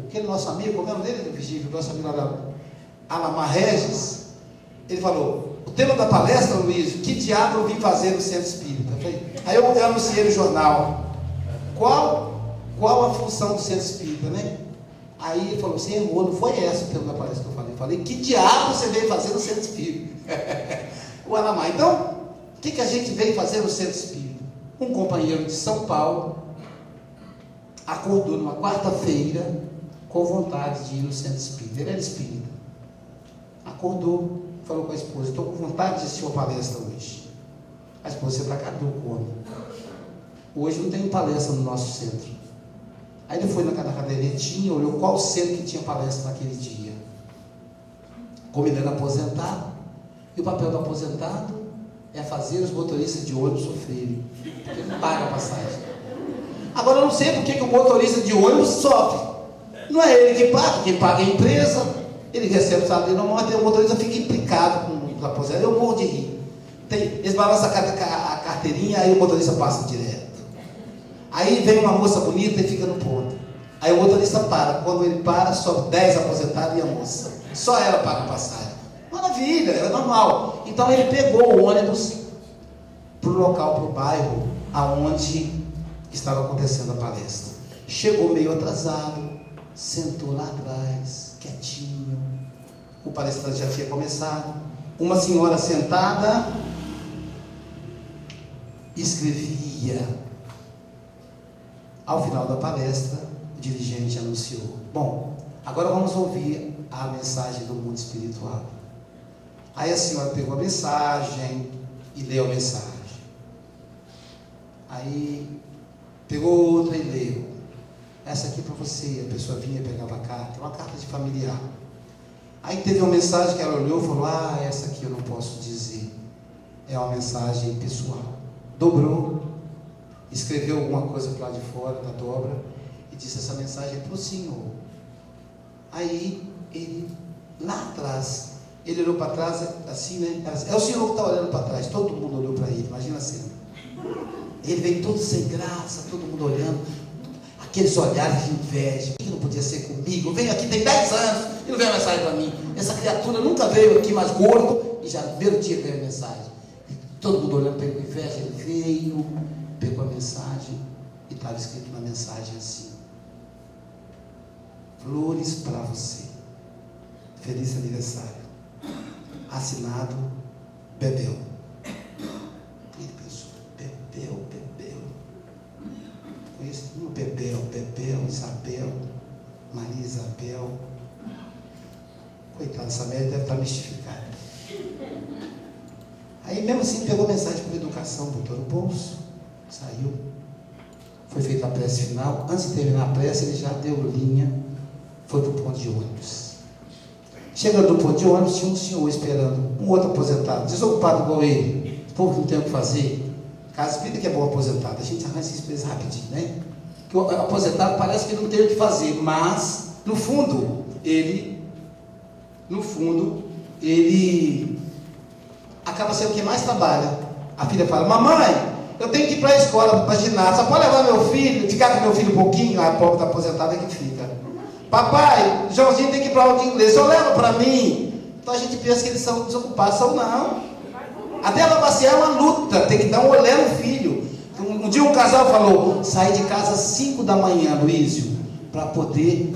aquele nosso amigo, como é o nome dele, do Vigílio, nosso amigo Alamar Regis, ele falou: o tema da palestra, Luiz, que diabo eu vim fazer no centro espírita? Aí eu anunciei no jornal, qual a função do centro espírita, né? Aí ele falou: você errou, não foi esse o tema da palestra que eu falei. Eu falei: que diabo você veio fazer no centro espírita? O Alamar. Então, o que a gente veio fazer no centro espírita? Um companheiro de São Paulo acordou numa quarta-feira com vontade de ir no centro espírita. Ele era espírita. Acordou, falou com a esposa: estou com vontade de assistir uma palestra hoje. A esposa: você está caduco, homem. Hoje não tem palestra no nosso centro. Aí ele foi na cadernetinha, olhou qual centro que tinha palestra naquele dia. Como ele era aposentado, e o papel do aposentado é fazer os motoristas de ônibus sofrerem, porque ele não paga a passagem. Agora eu não sei por que o motorista de ônibus sofre. Não é ele que paga, quem paga é a empresa. Ele recebe o salário normal, o motorista fica implicado com o aposentado. Eu morro de rir. Eles balançam a carteirinha, aí o motorista passa direto. Aí vem uma moça bonita e fica no ponto. Aí o motorista para. Quando ele para, sobe 10 aposentados e a moça. Só ela paga a passagem. Maravilha, é normal. Então ele pegou o ônibus para o local, para o bairro aonde estava acontecendo a palestra. Chegou meio atrasado, sentou lá atrás, quietinho. O palestrante já tinha começado. Uma senhora sentada escrevia. Ao final da palestra, o dirigente anunciou: bom, agora vamos ouvir a mensagem do mundo espiritual. Aí a senhora pegou a mensagem e leu a mensagem. Aí pegou outra e leu. Essa aqui é para você. A pessoa vinha e pegava a carta, uma carta de familiar. Aí teve uma mensagem que ela olhou e falou: essa aqui eu não posso dizer. É uma mensagem pessoal. Dobrou, escreveu alguma coisa para lá de fora da dobra e disse: essa mensagem é para o senhor. Aí ele, lá atrás, ele olhou para trás assim, né? É o senhor que está olhando para trás. Todo mundo olhou para ele, imagina a cena. Ele veio todo sem graça, todo mundo olhando, aqueles olhares de inveja. Por que não podia ser comigo? Venho aqui tem 10 anos e não veio a mensagem para mim. Essa criatura nunca veio aqui mais gordo e já no primeiro dia veio a mensagem. Todo mundo olhando para ele com inveja. Ele veio, pegou a mensagem e estava escrito na mensagem assim: flores para você, feliz aniversário, assinado Bebel. Ele pensou: Bebel. Conheço Bebel, Isabel, Maria Isabel. Coitado, essa mulher deve estar mistificada. Aí mesmo assim pegou a mensagem para educação, botou no bolso, saiu. Foi feita a prece final. Antes de terminar a prece, ele já deu linha, foi para o ponto de ônibus. Chegando no ponto de ônibus, tinha um senhor esperando, um outro aposentado, desocupado igual ele. O povo não tem o que fazer. Casa espírita que é bom aposentado, a gente arranja essa empresa rapidinho, né? Que o aposentado parece que não tem o que fazer, mas no fundo ele acaba sendo quem mais trabalha. A filha fala: mamãe, eu tenho que ir para a escola, para a ginástica, só pode levar meu filho, ficar com meu filho um pouquinho? A pobre da aposentada é que fica. Papai, Joãozinho tem que ir para aula de inglês, só leva para mim. Então a gente pensa que eles são desocupados, são não. Até ela passear é uma luta, tem que dar um olhar no filho. Um dia um casal falou: saí de casa às 5 da manhã, Luísio, para poder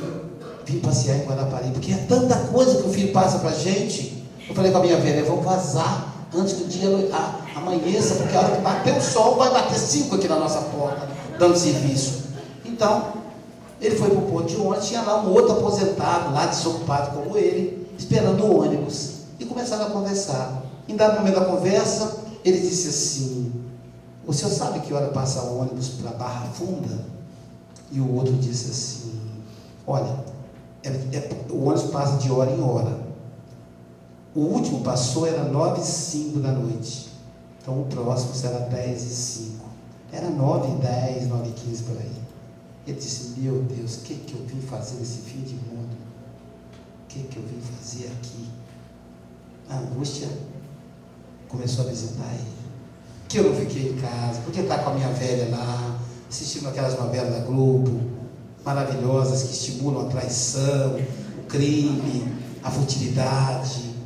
vir passear em Guarapari, porque é tanta coisa que o filho passa para a gente. Eu falei com a minha velha: vamos vazar antes que o dia amanheça, porque a hora que bater o sol vai bater 5 aqui na nossa porta, dando serviço. Então, ele foi para o ponto de ônibus, tinha lá um outro aposentado, lá desocupado como ele, esperando o ônibus, e começaram a conversar. Em dado momento da conversa, ele disse assim: o senhor sabe que hora passa o ônibus para Barra Funda? E o outro disse assim: olha, o ônibus passa de hora em hora. O último passou, era 9h05 da noite. Então o próximo será 10h05. Era 9h10, 9h15 por aí. Ele disse: meu Deus, o que eu vim fazer nesse fim de mundo? O que eu vim fazer aqui? A angústia começou a visitar ele. Que eu não fiquei em casa, porque está com a minha velha lá, assistindo aquelas novelas da Globo, maravilhosas, que estimulam a traição, o crime, a futilidade.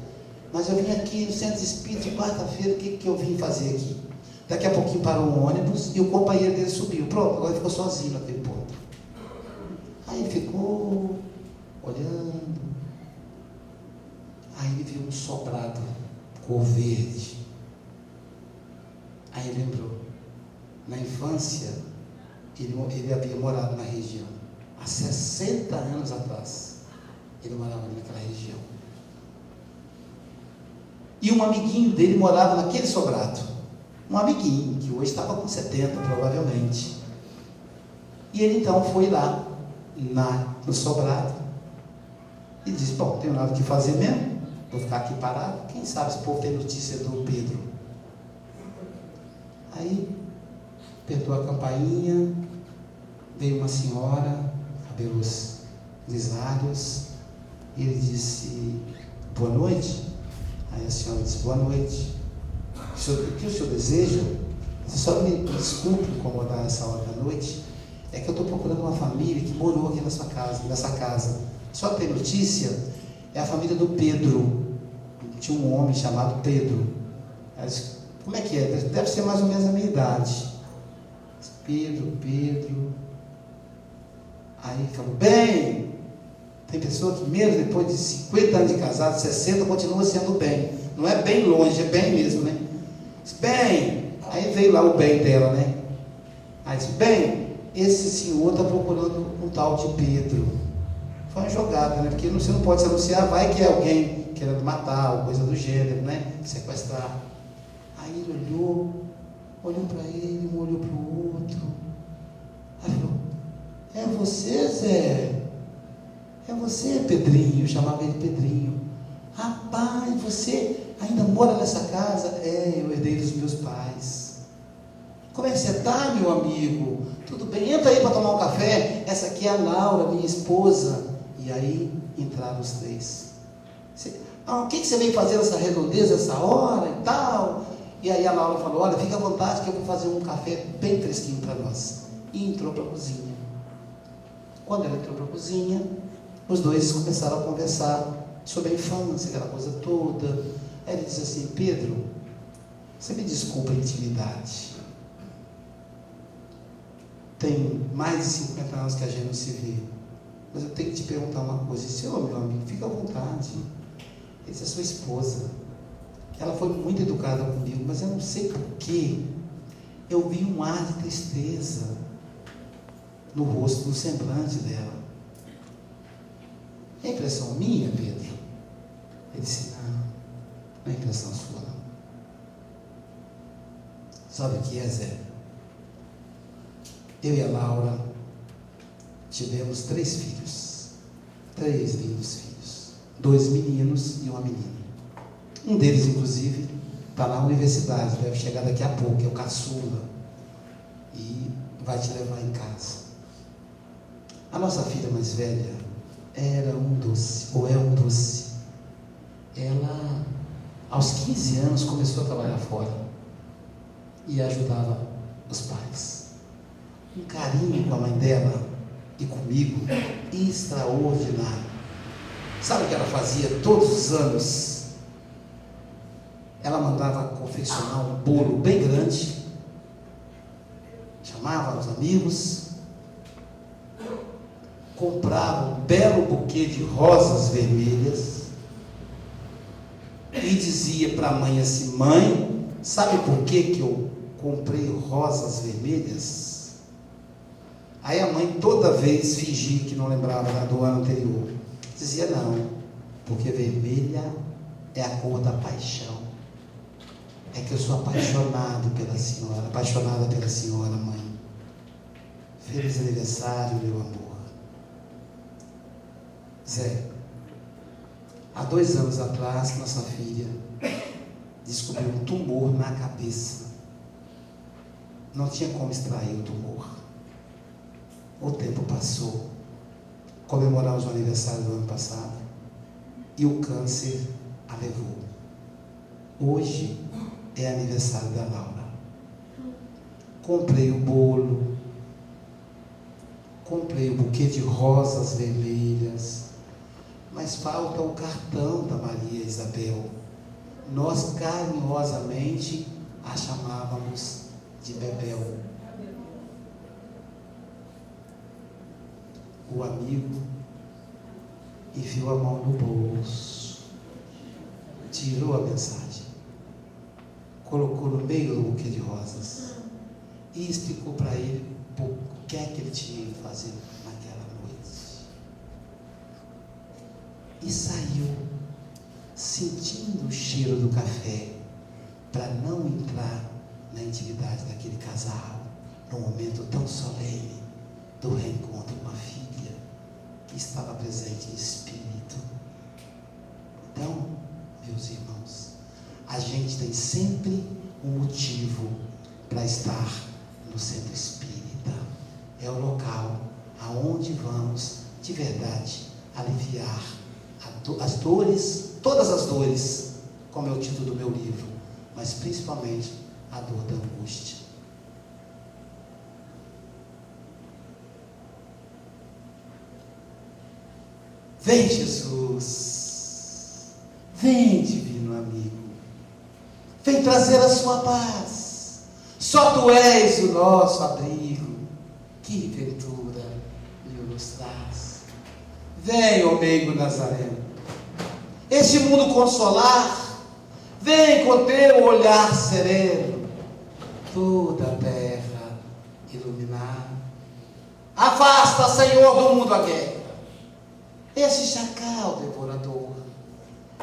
Mas eu vim aqui no centro espírita de quarta-feira, o que eu vim fazer aqui? Daqui a pouquinho parou um ônibus e o companheiro dele subiu. Pronto, agora ele ficou sozinho naquele ponto. Aí ele ficou olhando. Aí ele viu um sobrado, cor verde. Aí ele lembrou, na infância, ele havia morado na região. Há 60 anos atrás, ele morava naquela região. E um amiguinho dele morava naquele sobrado. Um amiguinho, que hoje estava com 70, provavelmente. E ele então foi lá, no sobrado, e disse: bom, não tenho nada que fazer mesmo, vou ficar aqui parado. Quem sabe esse povo tem notícia do Pedro. Aí, apertou a campainha, veio uma senhora, cabelos grisalhos, e ele disse: boa noite. Aí a senhora disse: boa noite. O que o senhor deseja? Você só me desculpe incomodar essa hora da noite, é que eu estou procurando uma família que morou aqui nessa casa. Só tem notícia? É a família do Pedro. Tinha um homem chamado Pedro. Ela disse: como é que é? Deve ser mais ou menos a minha idade. Pedro. Aí falou: bem, tem pessoa que mesmo depois de 50 anos de casado, 60, continua sendo bem. Não é bem longe, é bem mesmo, né? Bem, aí veio lá o bem dela, né? Aí disse: bem, esse senhor está procurando um tal de Pedro. Foi uma jogada, né? Porque você não pode se anunciar, vai que é alguém querendo matar, ou coisa do gênero, né? Sequestrar. Aí ele olhou para ele, um olhou para o outro. Aí falou: é você, Zé? É você, Pedrinho? Eu chamava ele Pedrinho. Rapaz, você ainda mora nessa casa? É, eu herdei dos meus pais. Como é que você está, meu amigo? Tudo bem? Entra aí para tomar um café. Essa aqui é a Laura, minha esposa. E aí entraram os três. O que você veio fazer nessa redondeza, essa hora e tal? E aí a Laura falou: olha, fica à vontade que eu vou fazer um café bem fresquinho para nós. E entrou para a cozinha. Quando ela entrou para a cozinha, os dois começaram a conversar sobre a infância, aquela coisa toda. Aí ele disse assim: Pedro, você me desculpa a intimidade. Tem mais de 50 anos que a gente não se vê. Mas eu tenho que te perguntar uma coisa. Esse meu amigo, fica à vontade. Essa é sua esposa. Ela foi muito educada comigo, mas eu não sei porquê. Eu vi um ar de tristeza no rosto, no semblante dela. É impressão minha, Pedro? Ele disse: não é impressão sua, não. Sabe o que é, Zé? Eu e a Laura tivemos 3 filhos. 3 lindos filhos. 2 meninos e uma menina. Um deles, inclusive, está na universidade, deve chegar daqui a pouco, é o caçula. E vai te levar em casa. A nossa filha mais velha era um doce, ou é um doce. Ela, aos 15 anos, começou a trabalhar fora e ajudava os pais. Um carinho com a mãe dela e comigo extraordinário. Sabe o que ela fazia todos os anos? Ela mandava confeccionar um bolo bem grande, chamava os amigos, comprava um belo buquê de rosas vermelhas e dizia para a mãe assim: mãe, sabe por que eu comprei rosas vermelhas? Aí a mãe toda vez fingia que não lembrava do ano anterior. Dizia: não, Porque vermelha é a cor da paixão. É que eu sou apaixonado pela senhora, apaixonada pela senhora, mãe. Feliz aniversário, meu amor. Zé, há 2 anos atrás, nossa filha descobriu um tumor na cabeça. Não tinha como extrair o tumor. O tempo passou. Comemoramos o aniversário do ano passado e o câncer a levou. Hoje é aniversário da Laura. Comprei o bolo, comprei o buquê de rosas vermelhas, mas falta o cartão da Maria Isabel. Nós carinhosamente a chamávamos de Bebel. O amigo enfiou a mão no bolso, tirou a mensagem, colocou no meio do buquê de rosas e explicou para ele o que é que ele tinha que fazer naquela noite. E saiu sentindo o cheiro do café para não entrar na intimidade daquele casal, num momento tão solene do reencontro com a filha que estava presente em espírito. Então, meus irmãos, a gente tem sempre um motivo para estar no centro espírita. É o local aonde vamos de verdade aliviar as dores, todas as dores, como é o título do meu livro, mas principalmente a dor da angústia. Vem, Jesus, vem, divino amigo, vem trazer a sua paz. Só tu és o nosso abrigo. Que ventura nos traz. Vem, ó meigo Nazareno, este mundo consolar. Vem com teu olhar sereno, toda a terra iluminar. Afasta, Senhor, do mundo a guerra, esse chacal devorador,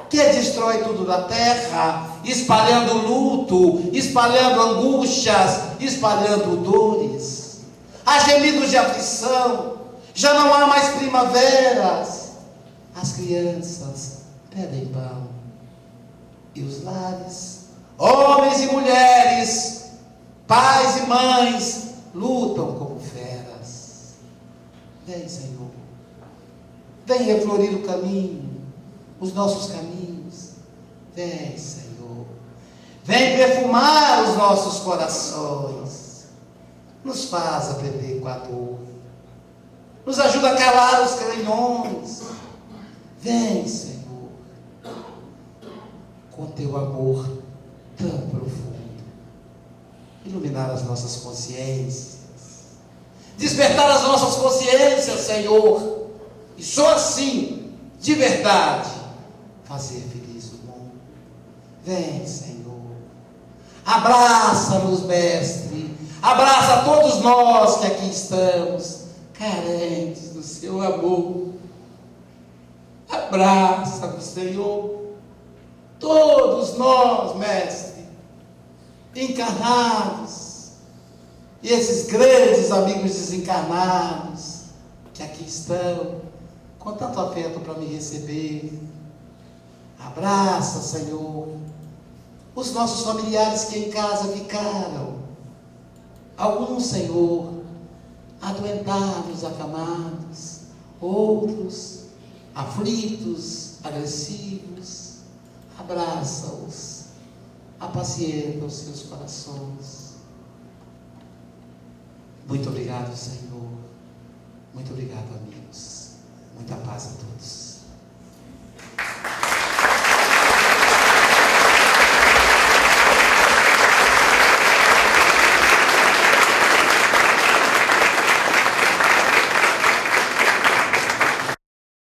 que destrói tudo da terra, espalhando luto, espalhando angústias, espalhando dores. Há gemidos de aflição, já não há mais primaveras. As crianças pedem pão, e os lares, homens e mulheres, pais e mães, lutam como feras. Vem, Senhor, vem reflorir o caminho, os nossos caminhos. Vem, Senhor, vem perfumar os nossos corações, nos faz aprender com a dor, nos ajuda a calar os canhões. Vem, Senhor, com teu amor tão profundo, iluminar as nossas consciências, despertar as nossas consciências, Senhor, e só assim, de verdade, fazer feliz o mundo. Vem, Senhor, abraça-nos, Mestre, abraça todos nós que aqui estamos, carentes do seu amor. Abraça-nos, Senhor, todos nós, Mestre, encarnados, e esses grandes amigos desencarnados que aqui estão com tanto afeto para me receber. Abraça, Senhor, os nossos familiares que em casa ficaram, alguns, Senhor, adoentados, acamados, outros aflitos, agressivos. Abraça-os, apacienta os seus corações. Muito obrigado, Senhor. Muito obrigado, amigos.